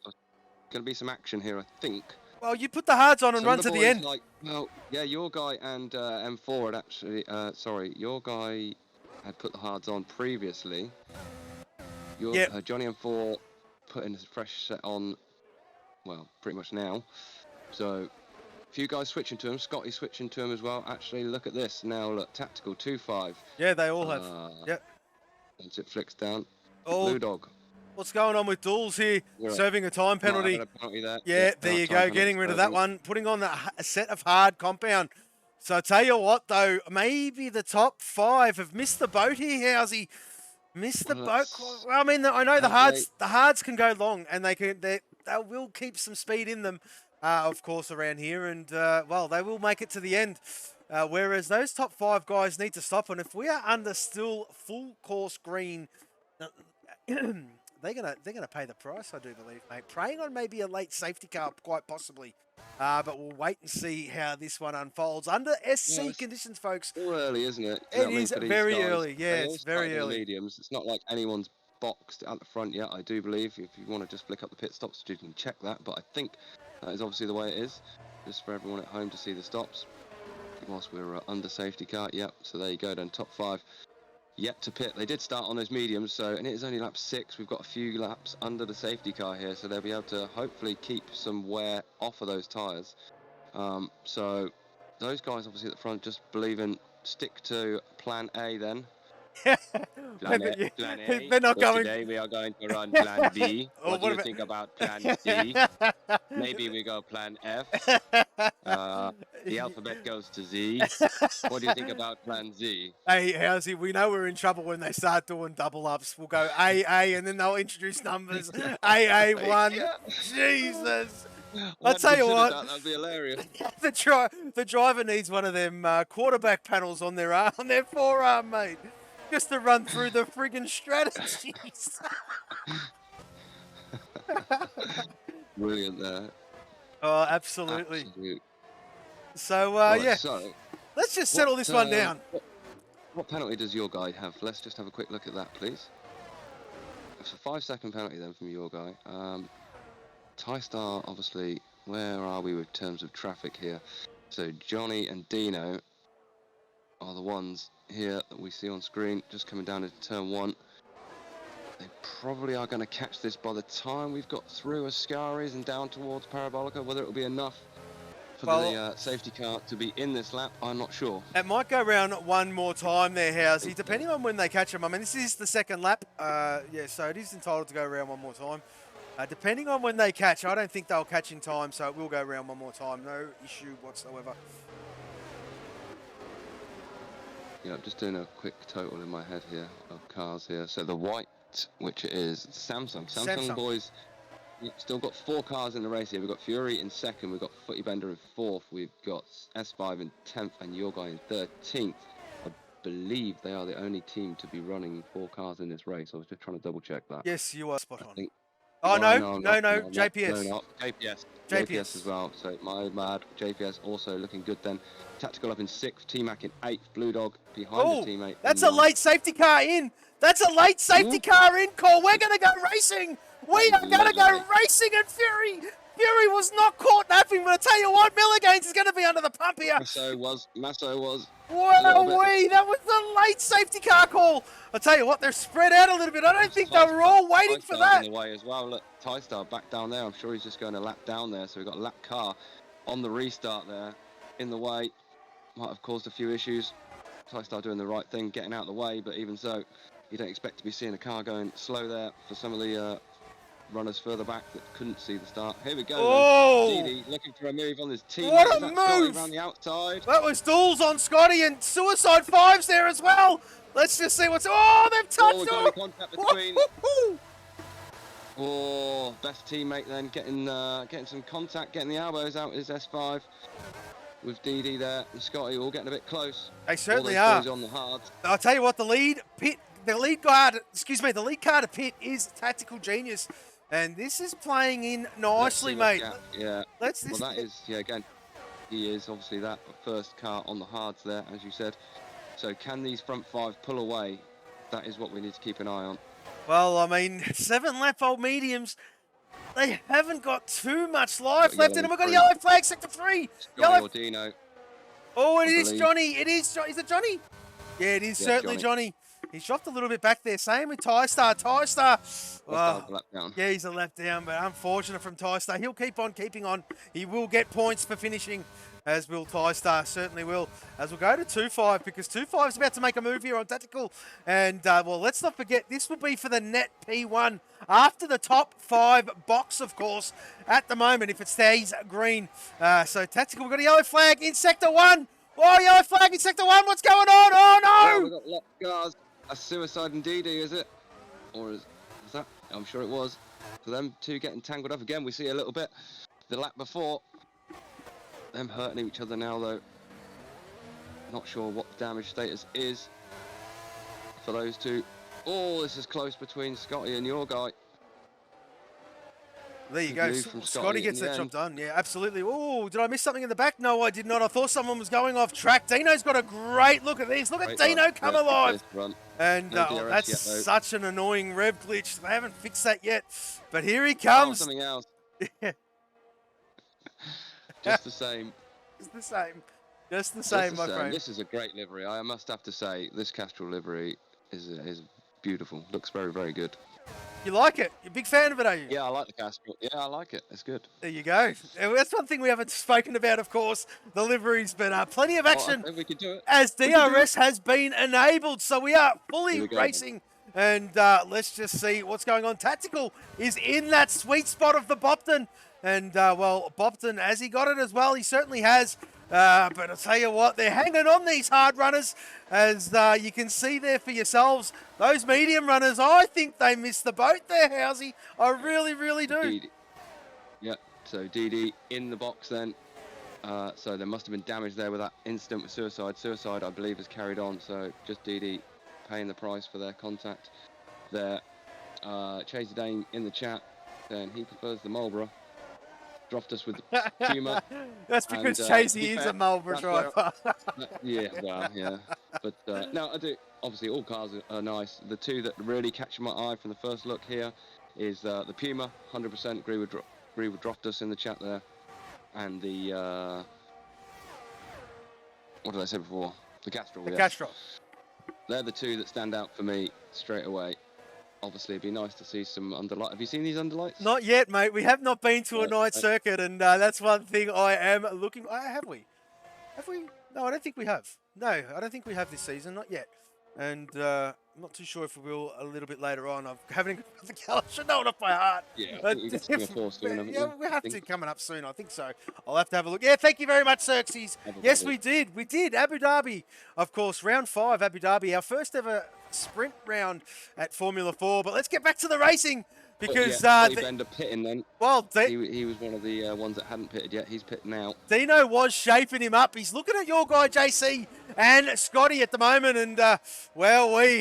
to be some action here, I think. Well, you put the hards on and run to the end. Your guy and M4 had actually... your guy had put the hards on previously. Johnny M4 putting a fresh set on, well, pretty much now. So... A few guys switching to him. Scotty switching to him as well. Actually, look at this. Now, look. Tactical 2-5. Yeah, they all have. Yep. Once it flicks down. Oh, Blue Dog. What's going on with Dools here? Serving a time penalty. There you go. Getting rid of that one. Putting on a set of hard compound. So I tell you what, though. Maybe the top 5 have missed the boat here, Housey. Missed the boat. Well, I mean, I know the hards can go long, and they will keep some speed in them. Of course, around here, and they will make it to the end. Whereas those top 5 guys need to stop, and if we are under still full course green, they're gonna pay the price, I do believe, mate. Praying on maybe a late safety car, quite possibly. But we'll wait and see how this one unfolds under SC conditions, folks. Still early, isn't it? It is very early. Yeah, it's very early. Mediums. It's not like anyone's boxed at the front yet, I do believe. If you want to just flick up the pit stops, you can check that. But I think that is obviously the way it is, just for everyone at home to see the stops. Whilst we're under safety car, yep. So there you go then, top 5 yet to pit. They did start on those mediums, so, and it is only lap 6. We've got a few laps under the safety car here, so they'll be able to hopefully keep some wear off of those tyres. So those guys obviously at the front just stick to plan A then. Plan A. They're not going. Today we are going to run plan B. Oh, What do you think about plan C? Maybe we go plan F. The alphabet goes to Z. What do you think about plan Z? Hey, Housey, we know we're in trouble when they start doing double ups. We'll go AA, and then they'll introduce numbers. AA1. Yeah. Jesus. I'll tell you what. That'd be hilarious. The driver needs one of them quarterback panels on their forearm, mate. Just to run through the friggin' strategies. Brilliant there. Oh, absolutely. Absolute. So, Right, yeah. So, Let's just settle this one down. What penalty does your guy have? Let's just have a quick look at that, please. It's a 5-second penalty then from your guy. TyStar, obviously, where are we with terms of traffic here? So Johnny and Dino are the ones here that we see on screen, just coming down into turn 1. They probably are going to catch this by the time we've got through Ascaris and down towards Parabolica. Whether it will be enough for the safety car to be in this lap, I'm not sure. It might go around one more time there, Housey, depending on when they catch them. I mean, this is the second lap. Yeah, so it is entitled to go around one more time. Depending on when they catch, I don't think they'll catch in time, so it will go around one more time. No issue whatsoever. Yeah, I'm just doing a quick total in my head here of cars here. So the white, which is Samsung boys, still got 4 cars in the race here. We've got Fury in 2nd, we've got Footy Bender in 4th, we've got S5 in 10th, and your guy in 13th. I believe they are the only team to be running 4 cars in this race. I was just trying to double check that. Yes, you are spot on. No, JPS. No, JPS as well. So my bad. JPS also looking good then. Tactical up in 6th, T-Mac in 8th, Blue Dog behind the teammate. That's a late safety car in. That's a late safety car in, Cole. We're going to go racing. We are going to go racing at Fury. Fury was not caught napping, but I tell you what, Milligains is going to be under the pump here. Masso was. Wow-wee, that was the late safety car call. I tell you what, they're spread out a little bit. I don't think they were all waiting for that. In the way as well. Look, TyStar back down there. I'm sure he's just going to lap down there. So we've got a lap car on the restart there in the way. Might have caused a few issues. TyStar doing the right thing, getting out of the way, but even so, you don't expect to be seeing a car going slow there for some of the runners further back that couldn't see the start. Here we go. Oh! Didi looking for a move on his team. What a move! Around the outside. That was duels on Scotty and Suicide 5s there as well. Let's just see what's... Oh, they've touched him! Contact between... Oh, best teammate then, getting some contact, getting the elbows out is S5. With Didi there and Scotty all getting a bit close. They certainly are. On the hard. I'll tell you what, the lead car to pit is Tactical Genius. And this is playing in nicely, mate. Yeah. That is, again, he is obviously that first car on the hards there, as you said. So can these front 5 pull away? That is what we need to keep an eye on. Well, I mean, 7-lap-old mediums, they haven't got too much life left in them. We've got a yellow flag, sector 3. Johnny or Dino. Oh, it is Johnny. It is. Is it Johnny? Yeah, it is certainly Johnny. He's dropped a little bit back there. Same with TyStar. Yeah, he's a lap down, but unfortunate from TyStar. He'll keep on keeping on. He will get points for finishing, as will TyStar. Certainly will. As we'll go to 2-5, because 2-5 is about to make a move here on Tactical. And, well, let's not forget, this will be for the net P1 after the top 5 box, of course, at the moment, if it stays green. So Tactical, we've got a yellow flag in Sector 1. Oh, yellow flag in Sector 1. What's going on? Oh, no! Yeah, we've got locked cars. A Suicide and Didi, is it? Or is that? I'm sure it was. For them two getting tangled up again, we see a little bit the lap before. Them hurting each other now, though. Not sure what the damage status is for those two. Oh, this is close between Scotty and your guy. There you Good go. move from Scotty Scotty gets in the that job end. done. Yeah, absolutely. Oh, did I miss something in the back? No, I did not. I thought someone was going off track. Dino's got a great look at this. Look at Great Dino run. come Yeah, alive. good run. And No DRS that's yet, though. such an annoying rev glitch. They haven't fixed that yet. But here he Oh, comes. something else. Yeah, Just the same. it's the same. Just the Just same, the my same. friend. This is a great livery. I must have to say, this Castrol livery is beautiful. Looks very, very good. You like it? You're a big fan of it, are you? Yeah, I like the Castrol. Yeah, I like it. It's good. There you go. That's one thing we haven't spoken about, of course, the liveries, but plenty of action. Oh, I think we can do it. As DRS has been enabled, so we are fully Here we go. racing. And let's just see what's going on. Tactical is in that sweet spot of the Bopton. And, well, Bopton, has he got it as well? He certainly has. But I'll tell you what, they're hanging on, these hard runners. As you can see there for yourselves, those medium runners, I think they missed the boat there, Housey. I really, really do. DD. Yeah, so DD in the box then. So there must have been damage there with that incident with Suicide. Suicide, I believe, has carried on. So just DD paying the price for their contact there. Chaser Dane in the chat saying he prefers the Marlboro. Dropped us with the Puma. That's because And, Chasey is a Marlboro that's where- driver. Yeah, well, yeah. But no, I do. Obviously, all cars are nice. The two that really catch my eye from the first look here is the Puma. 100% agree with Droftus in the chat there, and the what did I say before? The Castrol. The Yeah. Castrol. They're the two that stand out for me straight away. Obviously, it'd be nice to see some underlight. Have you seen these underlights? Not yet, mate. We have not been to a night circuit, and that's one thing I am looking. Have we? Have we? No, I don't think we have. No, I don't think we have this season. Not yet. And I'm not too sure if we will a little bit later on. I'm having the calendar. I should know it off by heart. Yeah, I But think you've got Singapore soon, haven't yeah, you? we have I to think- coming up soon. I think so. I'll have to have a look. Yeah, thank you very much, Xerxes. Yes, we did. We did. Abu Dhabi, of course, round 5, Abu Dhabi, our first ever sprint round at Formula 4. But let's get back to the racing because Bender pitting then. well, He was one of the ones that hadn't pitted yet. He's pitting out. Dino was shaping him up. He's looking at your guy, JC, and Scotty at the moment. And,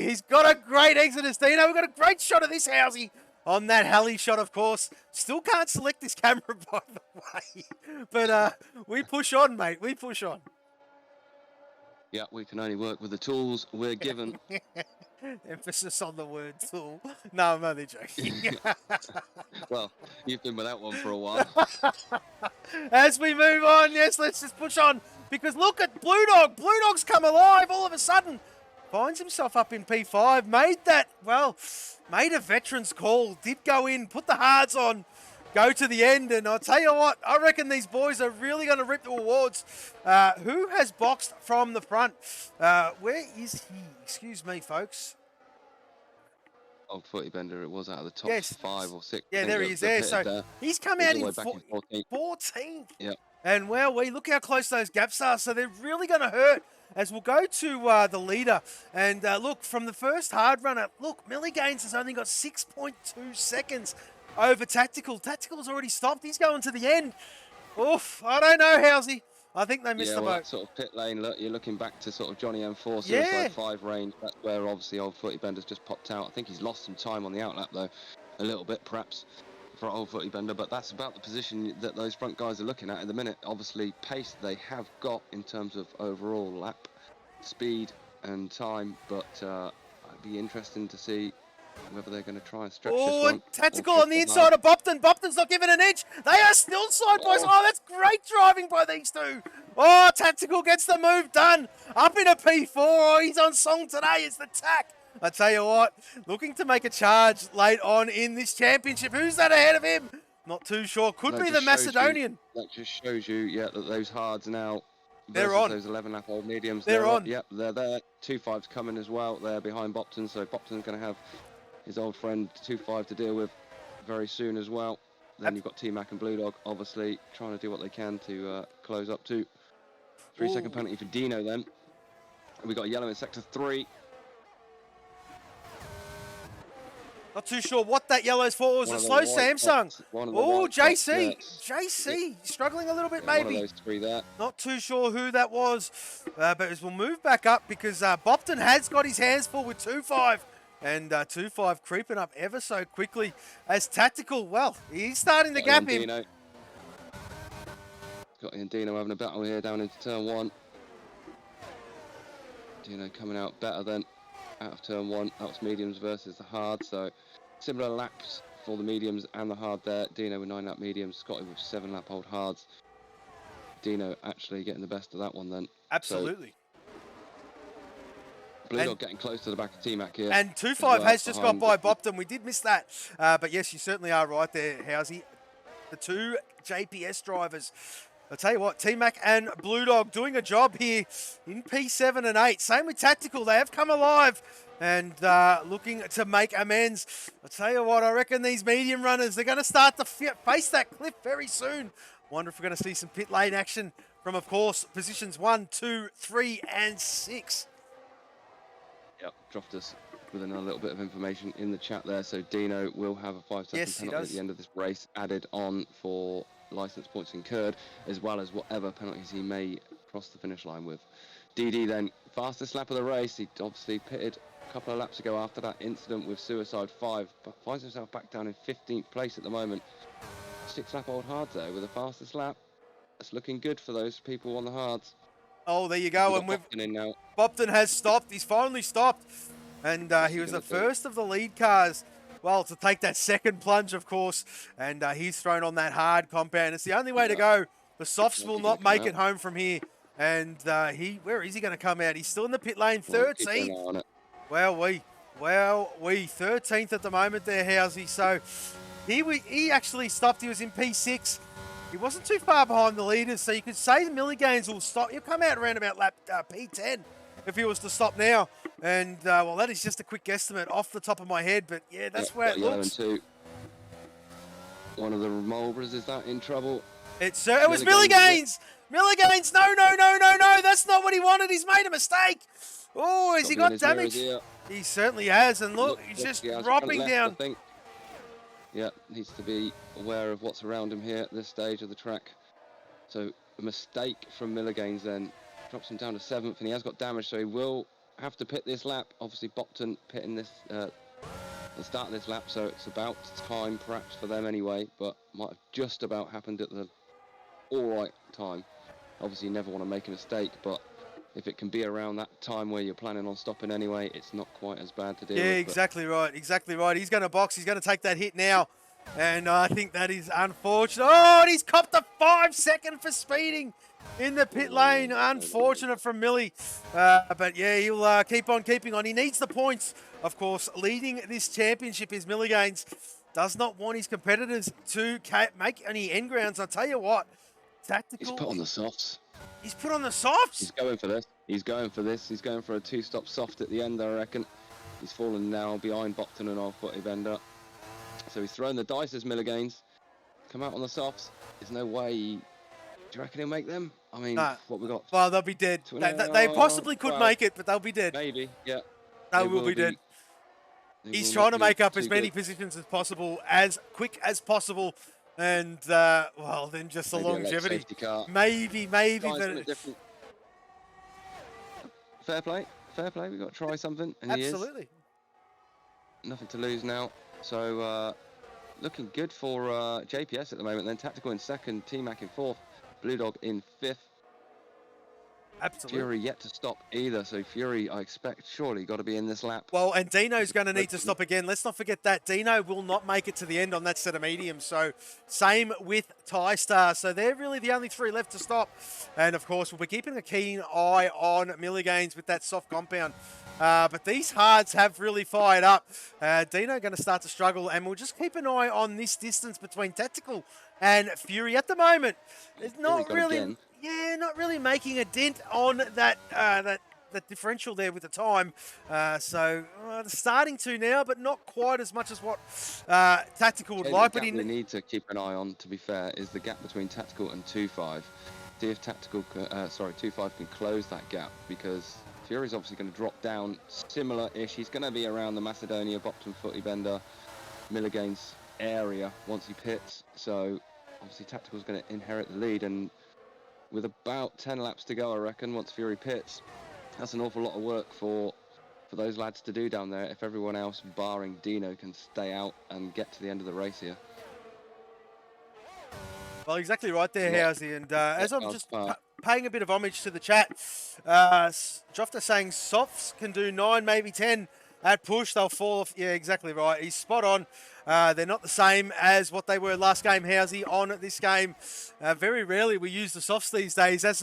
he's got a great exodus, Dino. We've got a great shot of this Housey on that heli shot, of course. Still can't select this camera, by the way. But we push on, mate. We push on. Yeah, we can only work with the tools we're given. Emphasis on the word tool. No, I'm only joking. Well, you've been without one for a while. As we move on, yes, let's just push on. Because look at Blue Dog. Blue Dog's come alive all of a sudden. Finds himself up in P5. Made a veteran's call. Did go in, put the hards on, go to the end. And I'll tell you what, I reckon these boys are really going to rip the awards. Who has boxed from the front? Where is he? Excuse me, folks. Old footy bender, it was out of the top Yes. 5 or 6. Yeah, there he is there. So he's come out in 14th. Yeah. And we look how close those gaps are. So they're really going to hurt as we'll go to the leader. And look, from the first hard runner, look, Millie Gaines has only got 6.2 seconds over Tactical. Tactical's already stopped. He's going to the end. Oof, I don't know, Housey. I think they missed the boat. That sort of pit lane, look, you're looking back to sort of Johnny M4, Yeah. Suicide 5 range. That's where obviously old footy bender's just popped out. I think he's lost some time on the outlap though, a little bit perhaps for old footy bender, but that's about the position that those front guys are looking at the minute. Obviously pace they have got in terms of overall lap speed and time, but it'd be interesting to see whether they're going to try and stretch this Oh, one. and Tactical on the inside of Bopton. Bopton's not giving an inch. They are still side by side. Oh, that's great driving by these two. Oh, Tactical gets the move done. Up in a P4. Oh, he's on song today. It's the tack. I tell you what, looking to make a charge late on in this championship. Who's that ahead of him? Not too sure. Could That be just the shows Macedonian. That just shows you, yeah, that those hards now They're versus on. those 11 lap old mediums. They're on. Yep, they're there. 2.5's coming as well. They're behind Bopton, so Bopton's going to have his old friend 2.5 to deal with very soon as well. Then you've got T-Mac and Blue Dog, obviously trying to do what they can to close up to 3-second penalty for Dino. Then we got yellow in sector 3. Not too sure what that yellow's for. It was One a of the slow white Samsung. box, one of the Oh, white box, JC. yes. JC. Struggling a little bit, Yeah, one maybe. of those 3 there. Not too sure who that was. But as we'll move back up because Bopton has got his hands full with 2.5. And 2-5 creeping up ever so quickly as Tactical, well, he's starting to Got gap him. Dino. Got Dino having a battle here down into turn 1. Dino coming out better than out of turn 1. That was mediums versus the hard, so similar laps for the mediums and the hard there. Dino with 9 lap mediums, Scotty with 7 lap old hards. Dino actually getting the best of that one then. Absolutely. Blue Dog getting close to the back of T-Mac here. And 2-5 well, has just got by behind Bopton. We did miss that. But yes, you certainly are right there, Housey. The two JPS drivers. I'll tell you what, T-Mac and Blue Dog doing a job here in P7 and 8. Same with Tactical. They have come alive and looking to make amends. I'll tell you what, I reckon these medium runners, they're going to start to face that cliff very soon. Wonder if we're going to see some pit lane action from, of course, positions 1, 2, 3, and 6. Yep, dropped us with a little bit of information in the chat there. So Dino will have a 5-second penalty at the end of this race added on for license points incurred, as well as whatever penalties he may cross the finish line with. DD then, fastest lap of the race. He obviously pitted a couple of laps ago after that incident with Suicide 5, but finds himself back down in 15th place at the moment. 6 lap old hards there with the fastest lap. That's looking good for those people on the hards. Oh, there you go. And Bopton in now. Bopton has stopped. He's finally stopped. And he was the first of the lead cars, well, to take that second plunge, of course. And he's thrown on that hard compound. It's the only way to go. The softs will not make it home from here. And where is he going to come out? He's still in the pit lane, 13th. Well, we 13th at the moment there, Housey. So he actually stopped. He was in P6. He wasn't too far behind the leaders, so you could say the Milligains will stop. He'll come out around about lap P10 if he was to stop now. And, well, that is just a quick guesstimate off the top of my head, but, yeah, that's where it looks. One of the Mulbras, is that in trouble? It was Milligains! Milligains, no, that's not what he wanted. He's made a mistake. Oh, has he got damage? He certainly has, and look, he's just dropping down. Yeah, needs to be aware of what's around him here at this stage of the track. So a mistake from Milligains then drops him down to 7th, and he has got damage, so he will have to pit this lap. Obviously, Bopton pitting this the start of this lap, so it's about time perhaps for them anyway, but might have just about happened at the all right time. Obviously, you never want to make a mistake, but if it can be around that time where you're planning on stopping anyway, it's not quite as bad to deal with. Yeah, exactly right. He's going to box. He's going to take that hit now. And I think that is unfortunate. Oh, and he's copped a 5-second for speeding in the pit lane. Unfortunate from Millie. But yeah, he'll keep on keeping on. He needs the points, of course. Leading this championship is Milligains. Does not want his competitors to make any end grounds. I'll tell you what. Tactical. He's put on the softs. He's put on the softs? He's going for this. He's going for this. He's going for a 2-stop soft at the end, I reckon. He's fallen now behind Bopton and old footy bender. So he's thrown the dice as Milligains. Come out on the softs. There's no way. Do you reckon he'll make them? I mean, what we got? Well, they'll be dead. They possibly could make it, but they'll be dead. Maybe, yeah. They will be dead. He's trying to make up as many positions as possible, as quick as possible. And, well, then just the longevity. Maybe. But... Fair play. We've got to try something. And absolutely. Nothing to lose now. So, looking good for JPS at the moment. Then Tactical in 2nd, T-Mac in 4th, Blue Dog in 5th. Absolutely. Fury yet to stop either, so Fury, I expect, surely got to be in this lap. Well, and Dino's going to need to stop again. Let's not forget that. Dino will not make it to the end on that set of mediums. So, same with TieStar. So, they're really the only 3 left to stop. And, of course, we'll be keeping a keen eye on Milligains with that soft compound. But these hards have really fired up. Dino going to start to struggle, and we'll just keep an eye on this distance between Tactical and Fury at the moment. It's not really... Yeah, not really making a dent on that that differential there with the time. So starting to now, but not quite as much as what Tactical would like. But we need to keep an eye on, to be fair, is the gap between Tactical and 2-5. See if 2-5 can close that gap, because Fury's obviously going to drop down similar-ish. He's going to be around the Macedonia, Bopton, Footy Bender, Milligains area once he pits. So obviously Tactical's going to inherit the lead, and with about 10 laps to go, I reckon, once Fury pits. That's an awful lot of work for for those lads to do down there if everyone else, barring Dino, can stay out and get to the end of the race here. Well, exactly right there, Yeah. Housey. And as I'm just Part. paying a bit of homage to the chat, Jofta saying softs can do 9, maybe 10 at push. They'll fall off. Yeah, exactly right. He's spot on. They're not the same as what they were last game, Housey, on this game. Very rarely we use the softs these days. It's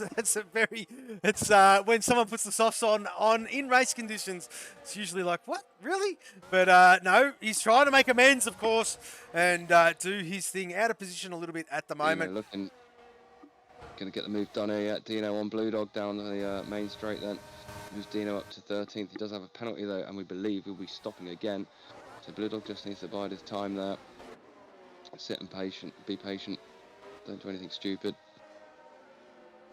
when someone puts the softs on in race conditions, it's usually like, what, really? But no, he's trying to make amends, of course, and do his thing. Out of position a little bit at the moment. Looking, going to get the move done here. Yeah, Dino on Blue Dog down the main straight then. Moves Dino up to 13th. He does have a penalty though, and we believe he'll be stopping again. So Blue Dog just needs to bide his time there. Sit and be patient. Don't do anything stupid.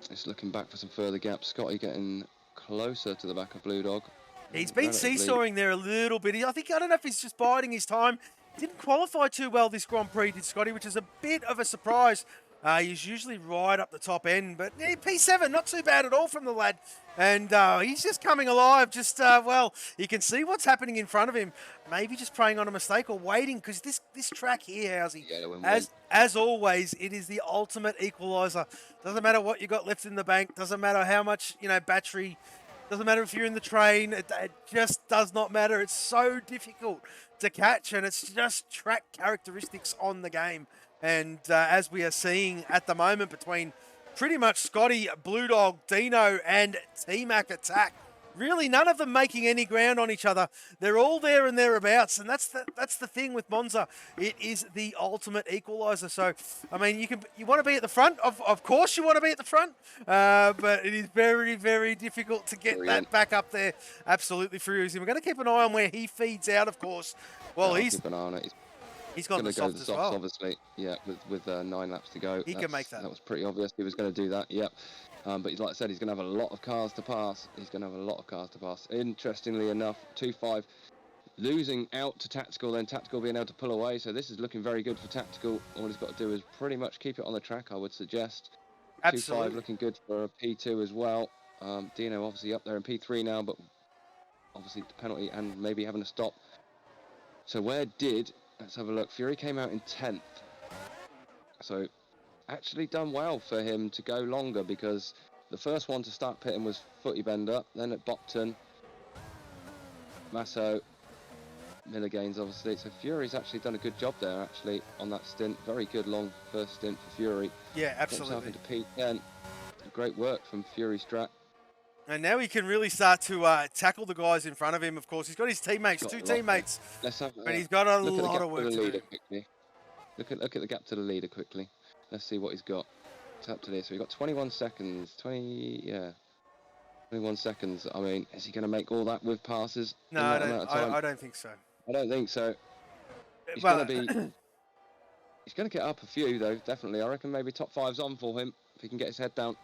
Just looking back for some further gaps. Scotty getting closer to the back of Blue Dog. He's been seesawing there a little bit. I don't know if he's just biding his time. Didn't qualify too well this Grand Prix, did Scotty, which is a bit of a surprise. He's usually right up the top end, but yeah, P7, not too bad at all from the lad. And he's just coming alive. Just, well, you can see what's happening in front of him. Maybe just preying on a mistake or waiting, because this track here, Housey, as always, it is the ultimate equaliser. Doesn't matter what you got left in the bank. Doesn't matter how much, battery. Doesn't matter if you're in the train. It just does not matter. It's so difficult to catch, and it's just track characteristics on the game. And as we are seeing at the moment between pretty much Scotty, Blue Dog, Dino, and T-Mac Attack, really none of them making any ground on each other. They're all there and thereabouts, and that's the thing with Monza. It is the ultimate equaliser. So, I mean, you want to be at the front. Of course you want to be at the front, but it is very, very difficult to get that back up there. Absolutely furious. We're going to keep an eye on where he feeds out, of course. Well, keep an eye on it. He's got the softs as well. Obviously, yeah, with 9 laps to go. He can make that. That was pretty obvious. He was going to do that, yep. But like I said, he's going to have a lot of cars to pass. Interestingly enough, 2-5 losing out to Tactical, then Tactical being able to pull away. So this is looking very good for Tactical. All he's got to do is pretty much keep it on the track, I would suggest. Absolutely. 2-5 looking good for a P2 as well. Dino obviously up there in P3 now, but obviously the penalty and maybe having to stop. So let's have a look. Fury came out in 10th. So actually done well for him to go longer, because the first one to start pitting was Footy Bender, then at Bopton, Masso, Miller Gaines obviously. So Fury's actually done a good job there actually on that stint. Very good long first stint for Fury. Yeah, absolutely. Into P10. Great work from Fury Strat. And now he can really start to tackle the guys in front of him, of course. He's got his teammates, two teammates, but he's got a lot of work to do. Quickly. Look at the gap to the leader quickly. Let's see what he's got. It's up to this. So we've got 21 seconds. 21 seconds. I mean, is he going to make all that with passes? No, I don't think so. I don't think so. He's going to get up a few, though, definitely. I reckon maybe top 5's on for him, if he can get his head down.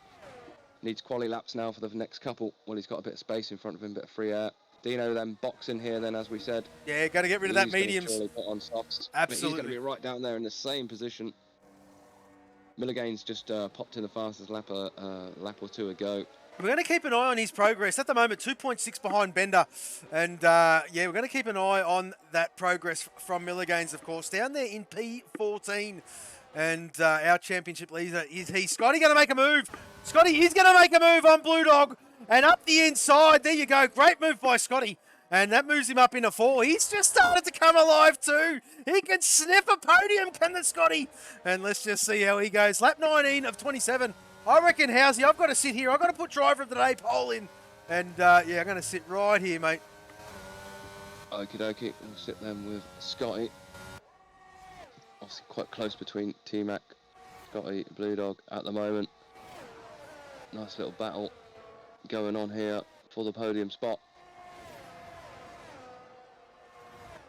Needs quali laps now for the next couple. Well, he's got a bit of space in front of him, bit of free air. Dino then boxing here then, as we said. Yeah, got to get rid of that mediums. Put on softs. Absolutely. He's going to be right down there in the same position. Miller Gaines just popped in the fastest lap or two ago. We're going to keep an eye on his progress. At the moment, 2.6 behind Bender. And, yeah, we're going to keep an eye on that progress from Miller Gaines, of course. Down there in P14. And our championship leader is he. Scotty going to make a move. Scotty is going to make a move on Blue Dog. And up the inside. There you go. Great move by Scotty. And that moves him up into 4. He's just started to come alive too. He can sniff a podium, can the Scotty? And let's just see how he goes. Lap 19 of 27. I reckon, Housey, I've got to sit here. I've got to put driver of the day poll in. And, yeah, I'm going to sit right here, mate. Okie dokie. We'll sit then with Scotty. Obviously quite close between T-Mac, Scotty, Blue Dog at the moment. Nice little battle going on here for the podium spot.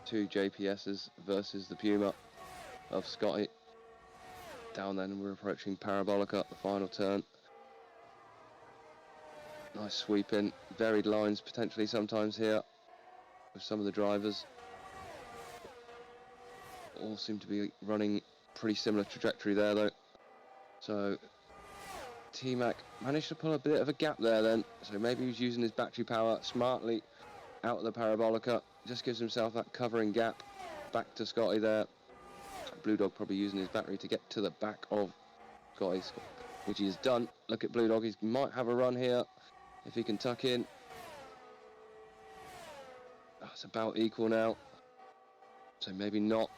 2 JPSs versus the Puma of Scotty. Down then we're approaching Parabolica, the final turn. Nice sweep in, varied lines potentially sometimes here with some of the drivers. All seem to be running pretty similar trajectory there though. So T-Mac managed to pull a bit of a gap there then. So maybe he was using his battery power smartly out of the parabolica. Just gives himself that covering gap. Back to Scotty there. Blue Dog probably using his battery to get to the back of Scotty, which he has done. Look at Blue Dog. He might have a run here if he can tuck in. Oh, it's about equal now. So maybe not.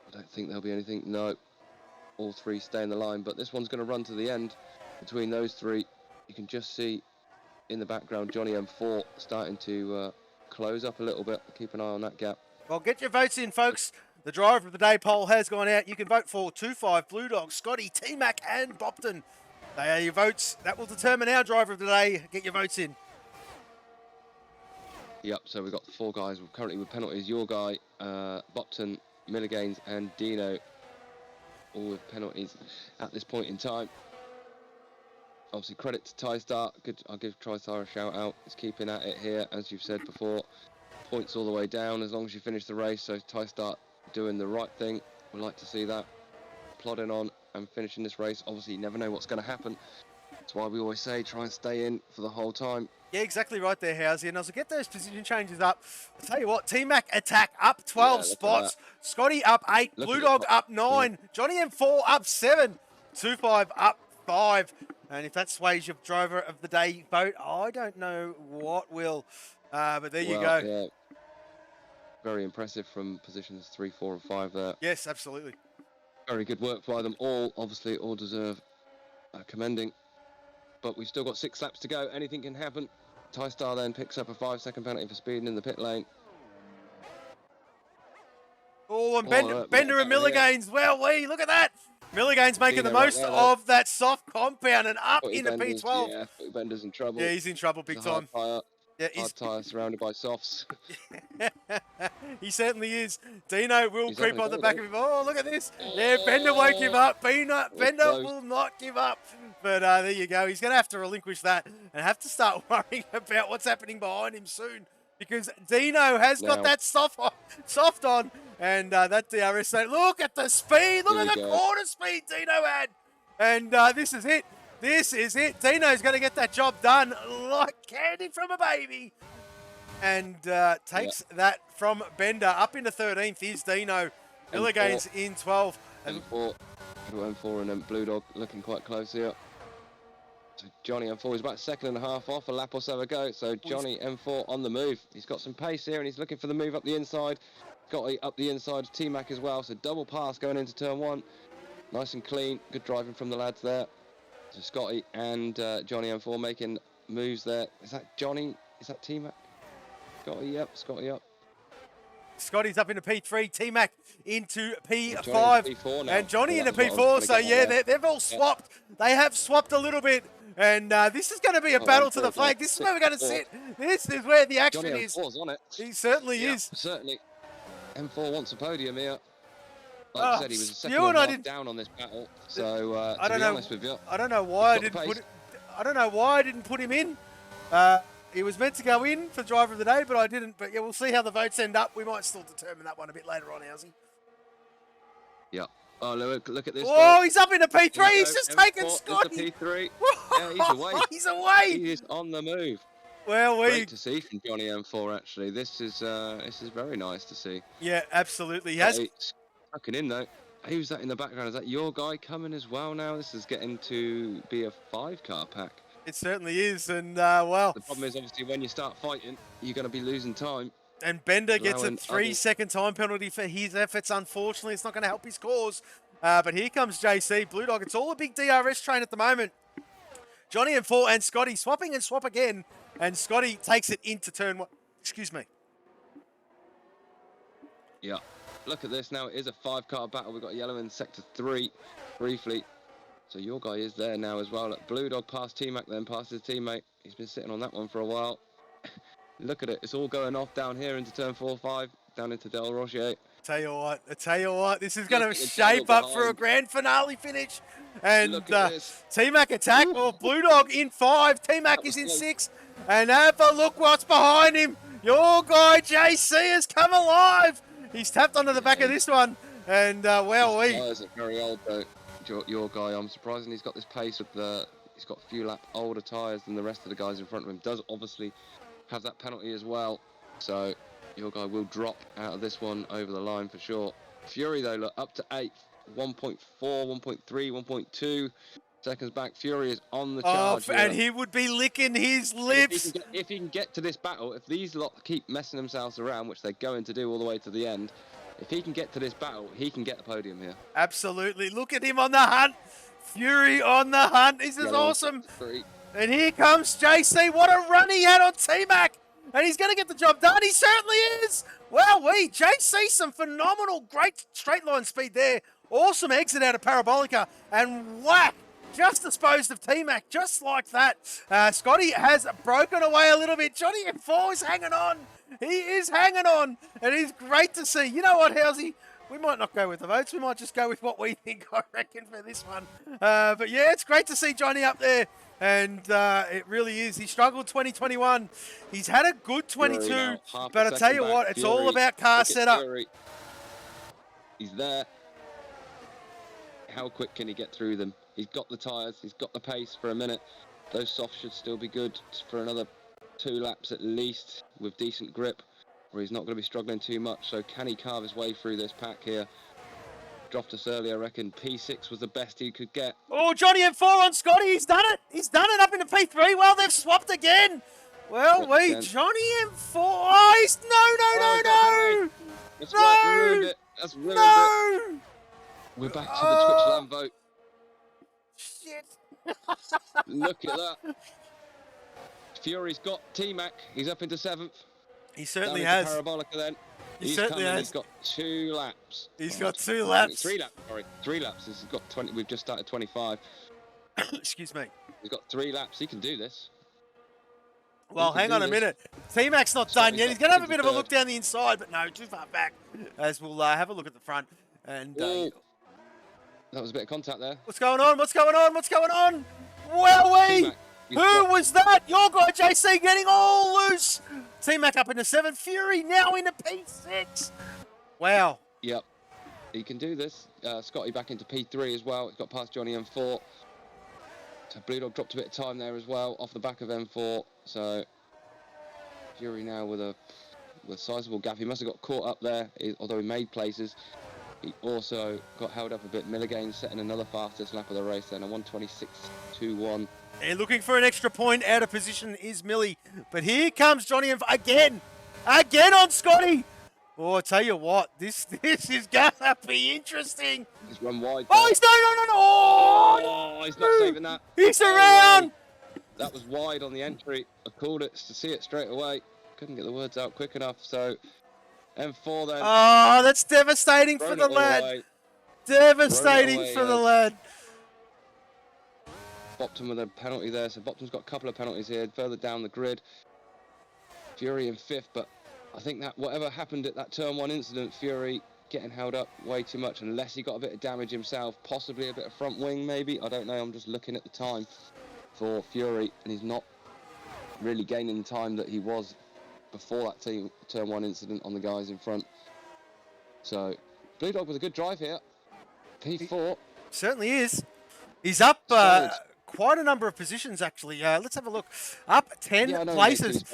I don't think there'll be anything. No. All three stay in the line, but this one's going to run to the end between those three. You can just see in the background Johnny M4 starting to close up a little bit. Keep an eye on that gap. Well, get your votes in, folks. The driver of the day poll has gone out. You can vote for 2-5, Blue Dog, Scotty, T-Mac and Bopton. They are your votes. That will determine our driver of the day. Get your votes in. Yep, so we've got 4 guys currently with penalties. Your guy, Bopton, Milligains and Dino, all with penalties at this point in time. Obviously, credit to TriStar. Good, I'll give TriStar a shout out. He's keeping at it here, as you've said before. Points all the way down as long as you finish the race. So TriStar doing the right thing. We'd like to see that. Plodding on and finishing this race. Obviously, you never know what's going to happen. That's why we always say try and stay in for the whole time. Yeah, exactly right there, Housey. And as I get those position changes up, I'll tell you what, T-Mac attack up 12 spots. Scotty up 8. Blue Dog up 9. Johnny M4 up 7. 2-5 up 5. And if that sways your driver of the day vote, I don't know what will. But there you go. Yeah. Very impressive from positions 3, 4 and 5 there. Yes, absolutely. Very good work by them all. Obviously, all deserve commending. But we've still got 6 laps to go. Anything can happen. TriStar then picks up a 5-second penalty for speeding in the pit lane. Oh, and Bender and Milligains. Well, look at that. Milligains making the most of that soft compound and up into P12. Yeah, Bender's in trouble. Yeah, he's in trouble big time. Hard tyre surrounded by softs. He certainly is. Dino will creep on the back of him. Oh, look at this. Yeah, Bender won't give up. Bender will not give up. But there you go. He's going to have to relinquish that and have to start worrying about what's happening behind him soon. Because Dino has got that soft on. And that DRS, look at the speed. Look at the quarter speed Dino had. And this is it. This is it. Dino's going to get that job done like candy from a baby. And takes that from Bender. Up into 13th is Dino. Milligains in 12. M4 and then Blue Dog looking quite close here. So Johnny M4 is about 1.5 seconds off, a lap or so ago. So Johnny M4 on the move. He's got some pace here and he's looking for the move up the inside. Got up the inside, T-Mac as well. So double pass going into turn 1. Nice and clean. Good driving from the lads there. So Scotty and Johnny M4 making moves there. Is that Johnny? Is that T-Mac? Scotty, yep. Scotty up. Scotty's up into P3, T-Mac into P5, and Johnny into P4. So yeah, they've all swapped. They have swapped a little bit, and this is going to be a battle to the flag. This is where we're going to sit. This is where the action is. Johnny M4's on it. He certainly is. Certainly. M4 wants a podium here. Like I said, he was a second and a half down on this battle. So to be honest with you, I don't know why I didn't put it. I don't know why I didn't put him in. He was meant to go in for driver of the day, but I didn't. But yeah, we'll see how the votes end up. We might still determine that one a bit later on, Housey. Yeah. Oh, look at this. Oh, he's up into P3. He's just taken Scotty. P3. Yeah, he's away. He's away. He is on the move. Well, great to see from Johnny M4. Actually, this is very nice to see. Yeah, absolutely. He has. Tucking in though. Who's that in the background? Is that your guy coming as well now? This is getting to be a 5-car pack. It certainly is, and well. The problem is obviously when you start fighting, you're going to be losing time. And Bender gets a 3-second time penalty for his efforts. Unfortunately, it's not going to help his cause. But here comes JC. Blue Dog, it's all a big DRS train at the moment. Johnny M4 and Scotty swapping and swap again. And Scotty takes it into turn 1. Excuse me. Yeah. Look at this now. It is a 5-car battle. We've got yellow in sector 3 briefly. So your guy is there now as well. Look, Blue Dog past T-Mac then, past his teammate. He's been sitting on that one for a while. Look at it. It's all going off down here into turn 4-5, down into Del Rocher. I tell you what, this is going to shape up for a grand finale finish. And T-Mac attack, or Blue Dog in 5. T-Mac is in 6. And have a look what's behind him. Your guy JC has come alive. He's tapped onto the back of this one. And well, His tires are very old though. Your guy, I'm surprised he's got this pace with the He's got a few lap older tyres than the rest of the guys in front of him. Does obviously have that penalty as well. So your guy will drop out of this one over the line for sure. Fury, though, look, up to 8th. 1.4, 1.3, 1.2 seconds back. Fury is on the charge here. And he would be licking his lips. If he can get to this battle, if these lot keep messing themselves around, which they're going to do all the way to the end, if he can get to this battle, he can get the podium here. Absolutely. Look at him on the hunt. Fury on the hunt. This is awesome. And here comes JC. What a run he had on T-Mac. And he's going to get the job done. He certainly is. Wowee. JC, some phenomenal, great straight line speed there. Awesome exit out of Parabolica. And whack. Just disposed of T-Mac, just like that. Scotty has broken away a little bit. Johnny M4 is hanging on. He is hanging on. And it's great to see. You know what, Housey? We might not go with the votes. We might just go with what we think, I reckon, for this one. But yeah, it's great to see Johnny up there. And it really is. He struggled 2021. He's had a good 22. But I tell you what, it's all about car setup. He's there. How quick can he get through them? He's got the tyres. He's got the pace for a minute. Those softs should still be good for another 2 laps at least with decent grip, where he's not going to be struggling too much. So can he carve his way through this pack here? Dropped us early, I reckon. P6 was the best he could get. Oh, Johnny M4 on Scotty. He's done it. He's done it up into P3. Well, they've swapped again. Well, Johnny M4. Oh, he's no. That's right, ruined it. That's ruined it. We're back to the Twitch land vote. Shit. Look at that. Fury's got T-Mac. He's up into 7th. He certainly has. Parabolica then. He certainly has. He's got 2 laps. He's got 2 laps. 3 laps, sorry. 3 laps. He's got 20. We've just started 25. Excuse me. He's got 3 laps. He can do this. Well, hang on a minute. T-Mac's not done yet. He's going to have a bit of a look down the inside, but no, too far back. As we'll have a look at the front. And that was a bit of contact there. What's going on? What's going on? What's going on? Wowee! Who was that? Your guy, JC, getting all loose. T-Mac up into 7th. Fury now into P6. Wow. Yep. He can do this. Scotty back into P3 as well. He's got past Johnny M4. So Blue Dog dropped a bit of time there as well off the back of M4. So Fury now with a sizable gap. He must have got caught up there, although he made places. He also got held up a bit. Milligane setting another fastest lap of the race then, a 1:26.21. They're looking for an extra point. Out of position is Millie. But here comes Johnny again. Again on Scotty. Oh, I tell you what, this is going to be interesting. He's run wide. Oh, he's no. Oh, he's not saving that. He's around. That was wide on the entry. I called it to see it straight away. Couldn't get the words out quick enough, so M4 then. Oh, that's devastating for the lad. Devastating for the lad. Bopton with a penalty there, so Bopton's got a couple of penalties here further down the grid. Fury in 5th, but I think that whatever happened at that turn 1 incident, Fury getting held up way too much, unless he got a bit of damage himself, possibly a bit of front wing maybe, I don't know. I'm just looking at the time for Fury, and he's not really gaining the time that he was before that turn 1 incident on the guys in front. So Blue Dog with a good drive here. P4. Certainly is. He's up quite a number of positions, actually. Let's have a look. Up 10 places.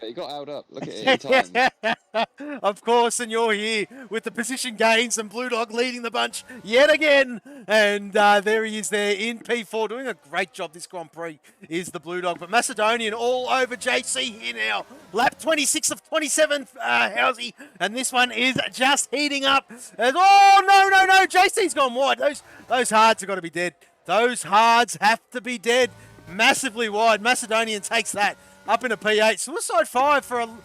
He got held up. Look at it in time. Of course, and you're here with the position gains and Blue Dog leading the bunch yet again. And there he is there in P4, doing a great job this Grand Prix is the Blue Dog. But Macedonian all over JC here now. Lap 26 of 27, Housey. And this one is just heating up. Oh, no. JC's gone wide. Those hards have got to be dead. Those hards have to be dead. Massively wide. Macedonian takes that up into P8. Suicide 5 for I'll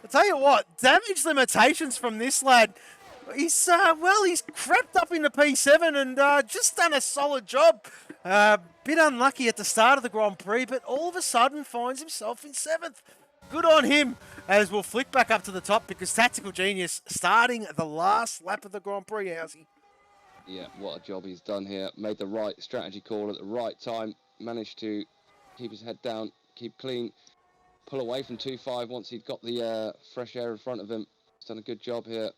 tell you what, damage limitations from this lad. He's crept up into P7 and just done a solid job. Bit unlucky at the start of the Grand Prix, but all of a sudden finds himself in 7th. Good on him, as we'll flick back up to the top because Tactical Genius starting the last lap of the Grand Prix, Housey. Yeah, what a job he's done here. Made the right strategy call at the right time. Managed to keep his head down, keep clean, pull away from 2.5 once he'd got the fresh air in front of him. He's done a good job here.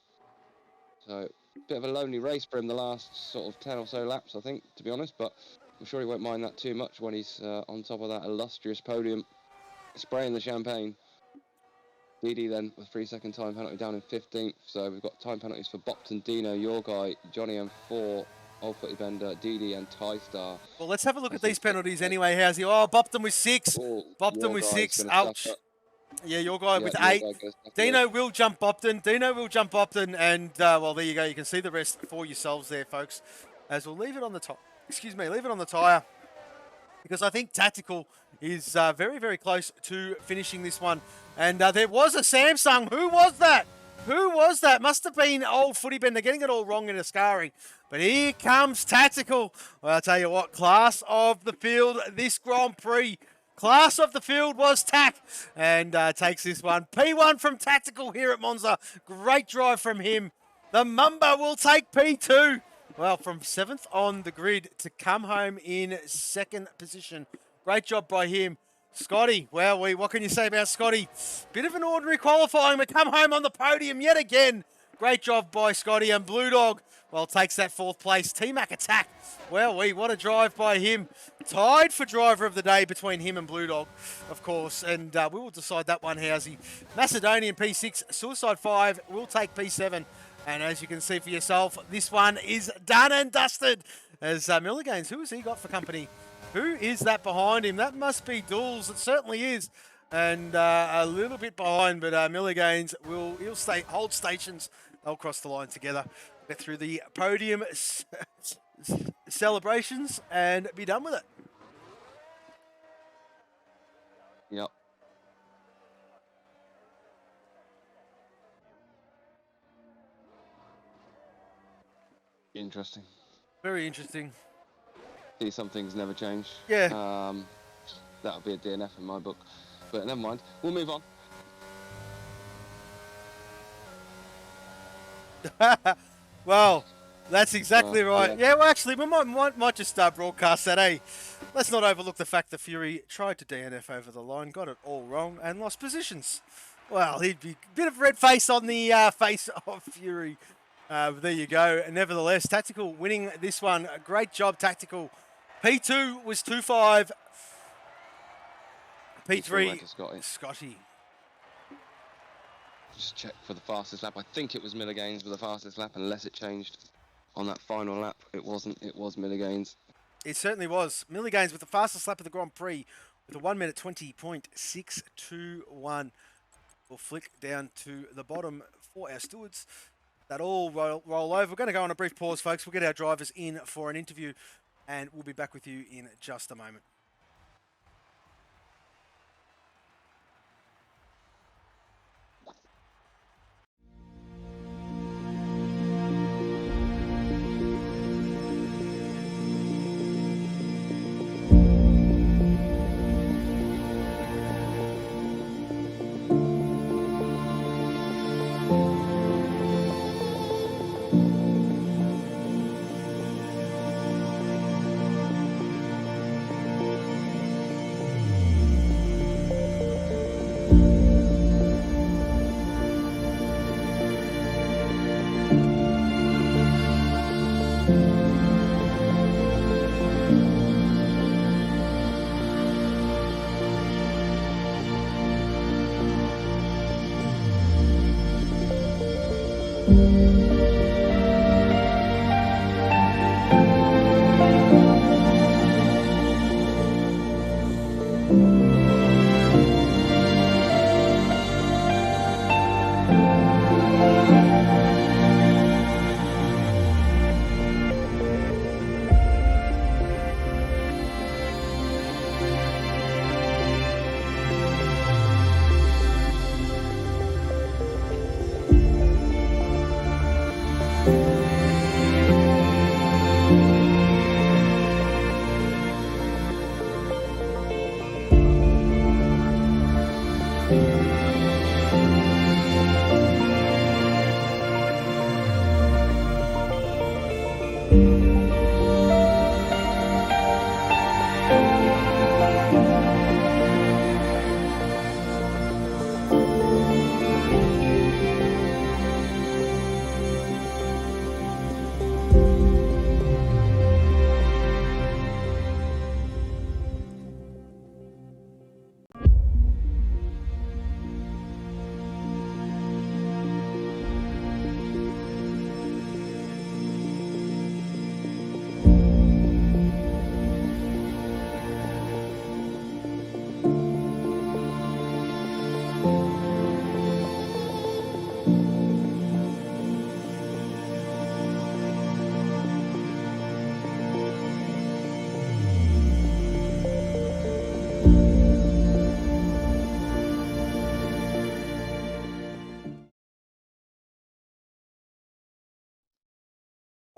So, bit of a lonely race for him the last sort of 10 or so laps, I think, to be honest. But I'm sure he won't mind that too much when he's on top of that illustrious podium, spraying the champagne. DD then with 3-second time penalty down in 15th. So we've got time penalties for Bopton, Dino, your guy, Johnny M4, Old Footy Bender, DD and Ty Star. Well, let's have a look at these penalties anyway. How's he? Oh, Bopton with 6. Oh, Bopton with 6. Ouch. Yeah, your guy with 8. Dino will jump Bopton. And, well, there you go. You can see the rest for yourselves there, folks. As we'll leave it on the top. Excuse me, leave it on the tyre. Because I think Tactical is very, very close to finishing this one. And there was a Samsung. Who was that? Who was that? Must have been Old Footy Bender getting it all wrong in Ascari. But here comes Tactical. Well, I'll tell you what, class of the field, this Grand Prix. Class of the field was Tac. And takes this one. P1 from Tactical here at Monza. Great drive from him. The Mamba will take P2. Well, from 7th on the grid to come home in 2nd position. Great job by him. Scotty, well, what can you say about Scotty? Bit of an ordinary qualifying, but come home on the podium yet again. Great job by Scotty. And Blue Dog, well, takes that 4th place. T-Mac Attack. Well, what a drive by him. Tied for driver of the day between him and Blue Dog, of course. And we will decide that one, Housey. Macedonian P6, Suicide 5 will take P7. And as you can see for yourself, this one is done and dusted. As Miller Gaines, who has he got for company? Who is that behind him? That must be Dools. It certainly is. And a little bit behind, but Miller Gaines he'll hold stations. They'll cross the line together. Get through the podium celebrations and be done with it. Yep. Interesting. Very interesting. See, some things never change. Yeah. That would be a DNF in my book. But never mind. We'll move on. Well, that's exactly right. Yeah. Yeah, well, actually, we might just broadcast that, eh? Let's not overlook the fact that Fury tried to DNF over the line, got it all wrong, and lost positions. Well, he'd be a bit of red face on the face of Fury. There you go. Nevertheless, Tactical winning this one. Great job, Tactical. P2 was 2.5. P3, Scotty. Just check for the fastest lap. I think it was Miller Gaines for the fastest lap, unless it changed on that final lap. It wasn't. It was Miller Gaines. It certainly was. Miller Gaines with the fastest lap of the Grand Prix with a 1 minute 20.621. We'll flick down to the bottom for our stewards. That all roll over. We're going to go on a brief pause, folks. We'll get our drivers in for an interview, and we'll be back with you in just a moment.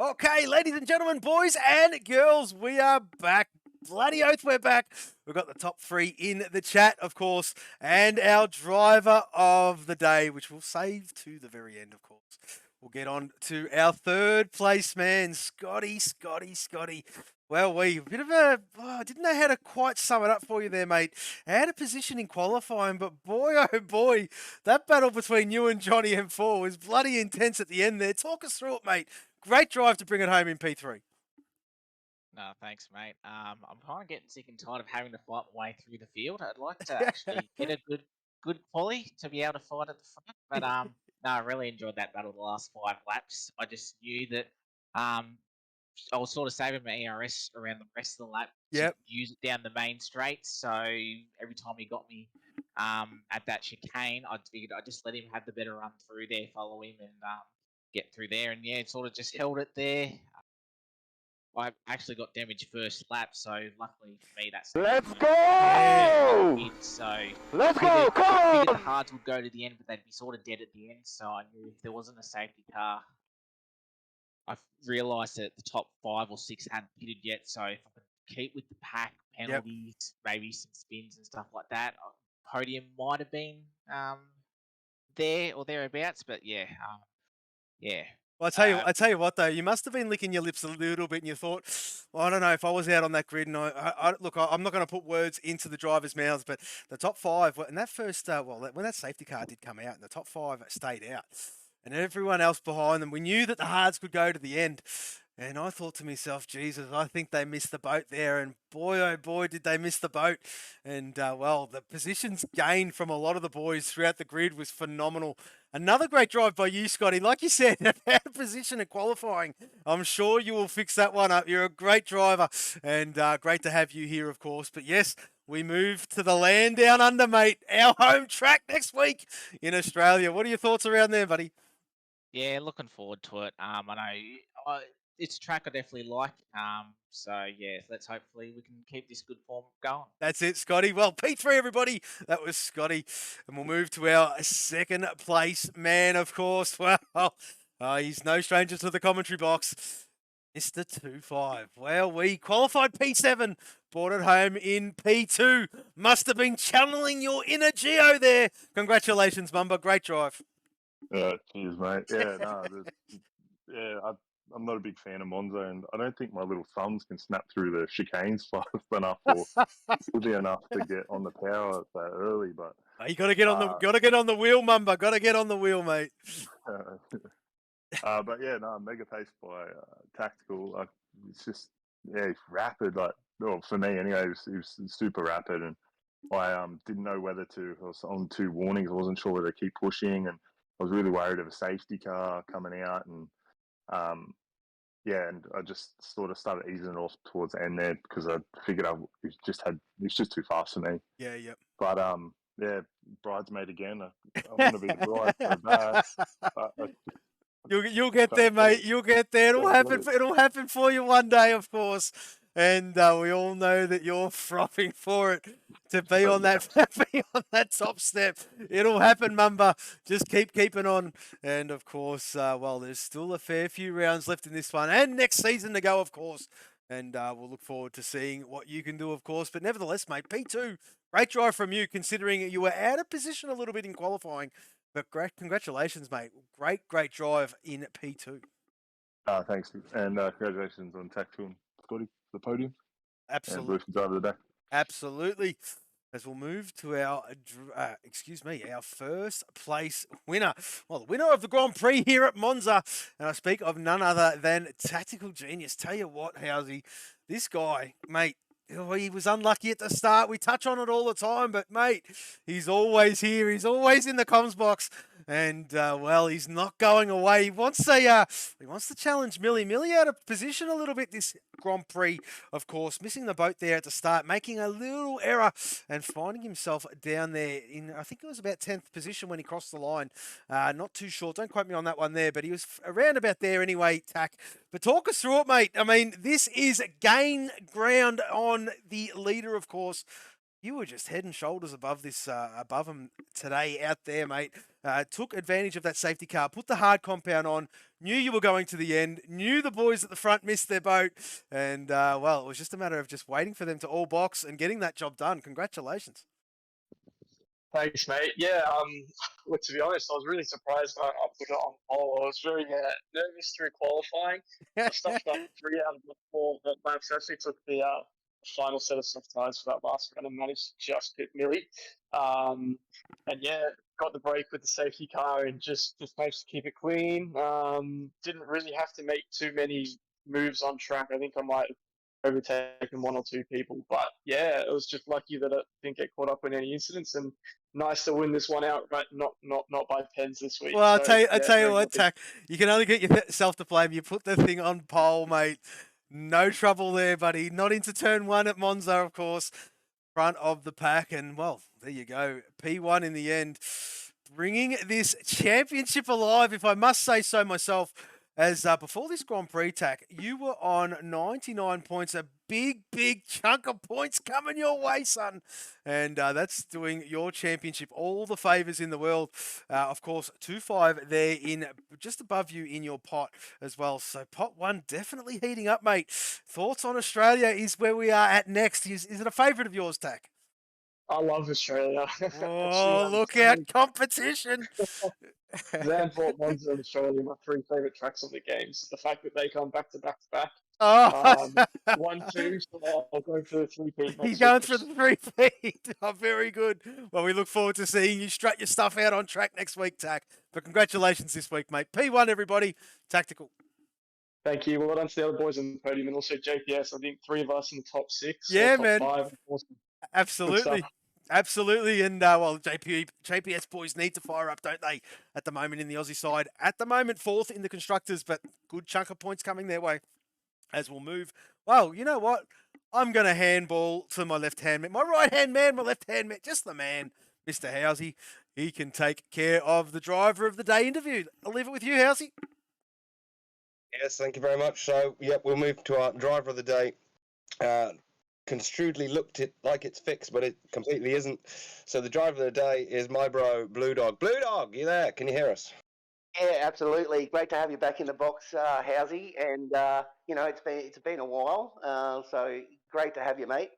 Okay, ladies and gentlemen, boys and girls, we are back. Bloody oath, we're back. We've got the top 3 in the chat, of course, and our driver of the day, which we'll save to the very end, of course. We'll get on to our 3rd place man, Scotty. Well, a bit of a, I didn't know how to quite sum it up for you there, mate. I had a position in qualifying, but boy, oh boy, that battle between you and Johnny M4 was bloody intense at the end there. Talk us through it, mate. Great drive to bring it home in P3. No, thanks, mate. I'm kind of getting sick and tired of having to fight my way through the field. I'd like to actually get a good quali to be able to fight at the front. But no, I really enjoyed that battle the last 5 laps. I just knew that I was sort of saving my ERS around the rest of the lap to use it down the main straight. So every time he got me at that chicane, I figured I'd just let him have the better run through there, follow him, and get through there. And yeah, it sort of just held it there. I actually got damaged first lap, so luckily for me that's. Let's go! So let's go! Come on! I figured the hards would go to the end, but they'd be sort of dead at the end. So I knew if there wasn't a safety car, I realised that the top 5 or 6 hadn't pitted yet. So if I could keep with the pack, penalties, maybe some spins and stuff like that, podium might have been there or thereabouts. But yeah. Well, I tell you what though, you must have been licking your lips a little bit, and you thought, well, I don't know if I was out on that grid. And look, I'm not going to put words into the drivers' mouths, but the top 5, and that first, when that safety car did come out, and the top 5 stayed out, and everyone else behind them, we knew that the hards could go to the end. And I thought to myself, Jesus, I think they missed the boat there. And boy, oh boy, did they miss the boat. And, well, the positions gained from a lot of the boys throughout the grid was phenomenal. Another great drive by you, Scotty. Like you said, out of position at qualifying. I'm sure you will fix that one up. You're a great driver. And great to have you here, of course. But yes, we move to the land down under, mate. Our home track next week in Australia. What are your thoughts around there, buddy? Yeah, looking forward to it. I know it's a track I definitely like. So yeah, let's hopefully we can keep this good form going. That's it, Scotty. Well, P3, everybody. That was Scotty. And we'll move to our 2nd place man, of course. Well, he's no stranger to the commentary box. Mr. 2-5. Well, we qualified P7, brought it home in P2. Must have been channeling your inner Geo there. Congratulations, Mumba. Great drive. Cheers, mate. Yeah, no, I'm not a big fan of Monza, and I don't think my little thumbs can snap through the chicanes fast enough or quickly enough to get on the power that early. But you got to get on the wheel, Mumba. Got to get on the wheel, mate. But yeah, no, mega pace by Tactical. It's just he's rapid. Like, well, for me anyway, he was super rapid, and I didn't know whether to. I was on 2 warnings. I wasn't sure whether to keep pushing, and I was really worried of a safety car coming out, and and I just sort of started easing it off towards the end there because I figured it was just too fast for me. Yeah, yep. But yeah, bridesmaid again. I want to be the bride so bad. You'll get there, mate. You'll get there. It'll happen for you one day, of course. And we all know that you're frothing for it to be on that top step. It'll happen, Mumba. Just keeping on. And of course, well, there's still a fair few rounds left in this one, and next season to go, of course. And we'll look forward to seeing what you can do, of course. But nevertheless, mate, P2, great drive from you, considering you were out of position a little bit in qualifying. But great, congratulations, mate. Great drive in P2. Thanks, and congratulations on Tactical and Scotty, the podium. Absolutely. And driver of the day. Absolutely. As we'll move to our, our 1st place winner. Well, the winner of the Grand Prix here at Monza. And I speak of none other than Tactical Genius. Tell you what, Housey, this guy, mate, he was unlucky at the start. We touch on it all the time, but mate, he's always here. He's always in the comms box, and well, he's not going away. He wants to challenge Millie out of position a little bit this Grand Prix, of course, missing the boat there at the start, making a little error, and finding himself down there in, I think it was about 10th position when he crossed the line. Not too sure. Don't quote me on that one there, but he was around about there anyway. Tack. But talk us through it, mate. I mean, this is gain ground on the leader, of course. You were just head and shoulders above above them today out there, mate. Took advantage of that safety car, put the hard compound on, knew you were going to the end, knew the boys at the front missed their boat, and well, it was just a matter of just waiting for them to all box and getting that job done. Congratulations. Thanks, mate. Yeah, well, to be honest, I was really surprised I put it on pole. I was very nervous through qualifying. I stuffed up 3 out of the 4 laps. I actually took the final set of soft tyres for that last run and managed to just hit Millie. And yeah, got the break with the safety car and just managed to keep it clean. Didn't really have to make too many moves on track. I think I might have overtaken 1 or 2 people, but yeah, it was just lucky that it didn't get caught up in any incidents, and nice to win this one outright, not by pens this week. Well, So, I tell you what, happy. Tack, you can only get yourself to blame. You put the thing on pole, mate. No trouble there, buddy. Not into turn 1 at Monza, of course. Front of the pack, and well, there you go. P1 in the end, bringing this championship alive, if I must say so myself. As before this Grand Prix, Tack, you were on 99 points, a big chunk of points coming your way, son. And that's doing your championship all the favours in the world. Of course, 2-5 there in just above you in your pot as well. So pot 1 definitely heating up, mate. Thoughts on Australia is where we are at next. Is it a favourite of yours, Tack? I love Australia. Oh, look out, competition. Zandvoort, Monza, and Australia are my 3 favourite tracks on the games. The fact that they come back to back to back. Oh. 1, 2, so I'll go for the 3-peat. He's going for the 3-peat. Oh, very good. Well, we look forward to seeing you strut your stuff out on track next week, Tack. But congratulations this week, mate. P1, everybody. Tactical. Thank you. Well done to the other boys on the podium, and also JPS. I think 3 of us in the top 6. Yeah, top man. 5. Awesome. Absolutely. Absolutely. And, well, JPS boys need to fire up, don't they, at the moment in the Aussie side. At the moment, 4th in the Constructors, but good chunk of points coming their way as we'll move. Well, you know what? I'm going to handball to my left-hand man. My right-hand man, my left-hand man. Just the man, Mr. Housey. He can take care of the driver of the day interview. I'll leave it with you, Housey. Yes, thank you very much. So, yep, we'll move to our driver of the day. Construedly looked it like it's fixed, but it completely isn't. So the driver of the day is my bro, Blue Dog. Blue Dog, you there? Can you hear us? Yeah, absolutely. Great to have you back in the box, Housey. And you know, it's been a while, so great to have you, mate.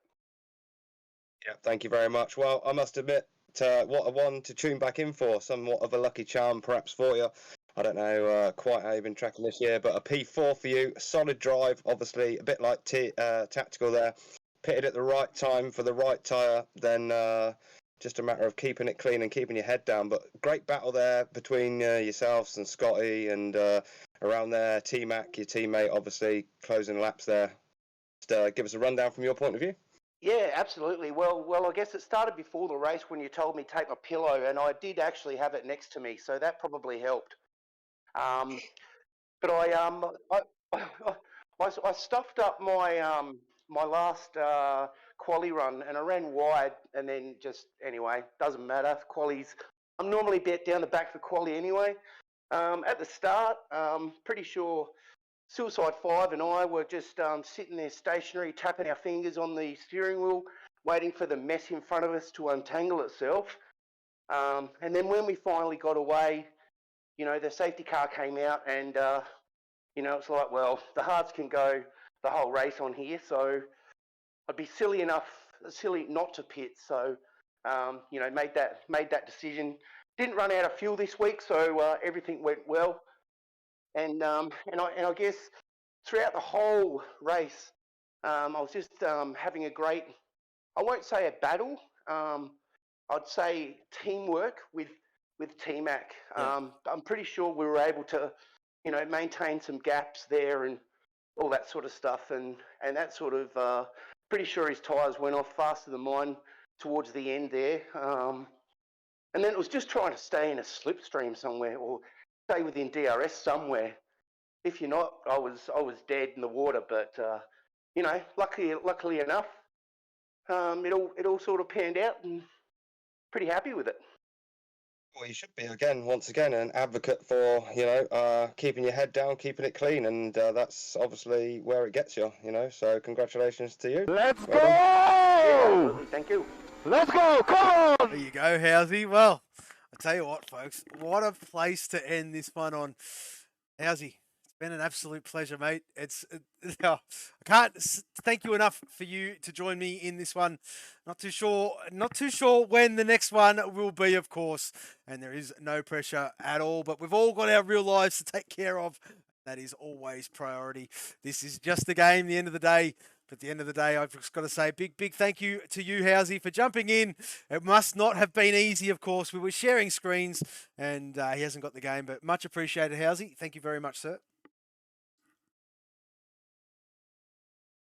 Yeah, thank you very much. Well, I must admit, what a one to tune back in for. Somewhat of a lucky charm, perhaps, for you. I don't know quite how you've been tracking this year, but a P4 for you. A solid drive, obviously, a bit like Tactical there. Pitted at the right time for the right tyre, then just a matter of keeping it clean and keeping your head down. But great battle there between yourselves and Scotty, and around there, T-Mac, your teammate, obviously, closing laps there. Just give us a rundown from your point of view. Yeah, absolutely. Well, I guess it started before the race when you told me take my pillow, and I did actually have it next to me, so that probably helped. But I stuffed up my my last quali run, and I ran wide, and then just anyway, doesn't matter. Quali's I'm normally bet down the back for quali anyway. At the start, pretty sure Suicide 5 and I were just sitting there stationary, tapping our fingers on the steering wheel, waiting for the mess in front of us to untangle itself. And then when we finally got away, you know, the safety car came out, and you know, it's like, well, the hards can go the whole race on here, so I'd be silly not to pit. So, you know, made that decision. Didn't run out of fuel this week, so everything went well. And I guess throughout the whole race, I was just having a great, I won't say a battle, I'd say teamwork with T-Mac. Yeah. I'm pretty sure we were able to, you know, maintain some gaps there and all that sort of stuff, and that sort of, pretty sure his tyres went off faster than mine towards the end there. And then it was just trying to stay in a slipstream somewhere, or stay within DRS somewhere. If you're not, I was dead in the water. But you know, luckily enough, it all sort of panned out, and pretty happy with it. Well, you should be once again, an advocate for, you know, keeping your head down, keeping it clean, and that's obviously where it gets you, you know. So congratulations to you. Let's go! Yeah, absolutely. Thank you. Let's go! Come on! There you go, Housey. Well, I tell you what, folks, what a place to end this one on. Housey, it's been an absolute pleasure, mate. I can't thank you enough for you to join me in this one. Not too sure when the next one will be, of course, and there is no pressure at all. But we've all got our real lives to take care of. That is always priority. This is just a game. At the end of the day. But at the end of the day, I've just got to say big thank you to you, Housey, for jumping in. It must not have been easy, of course. We were sharing screens, and he hasn't got the game, but much appreciated, Housey. Thank you very much, sir.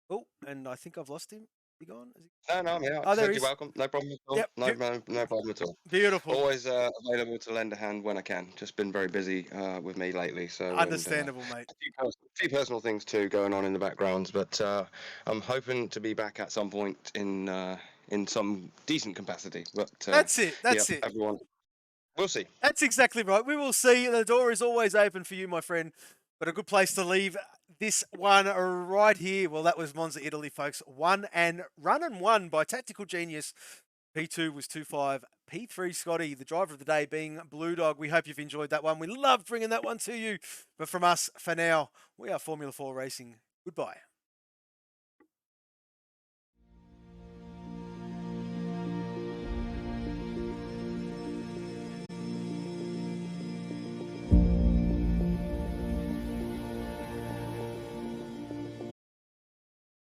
Oh, and I think I've lost him. Is he gone? No, I'm here. Oh, there he You're is. welcome. No problem at all. Yep. No problem at all. Beautiful. Always available to lend a hand when I can. Just been very busy with me lately, so Understandable, mate. A few personal things too going on in the background, but I'm hoping to be back at some point in some decent capacity. But That's it. That's yeah, it. Everyone, we'll see. That's exactly right. We will see. The door is always open for you, my friend. But a good place to leave this one right here. Well, that was Monza, Italy, folks. Run and won by Tactical Genius. P2 was 2.5. P3, Scotty, the driver of the day being Blue Dog. We hope you've enjoyed that one. We loved bringing that one to you. But from us, for now, we are Formula 4 Racing. Goodbye.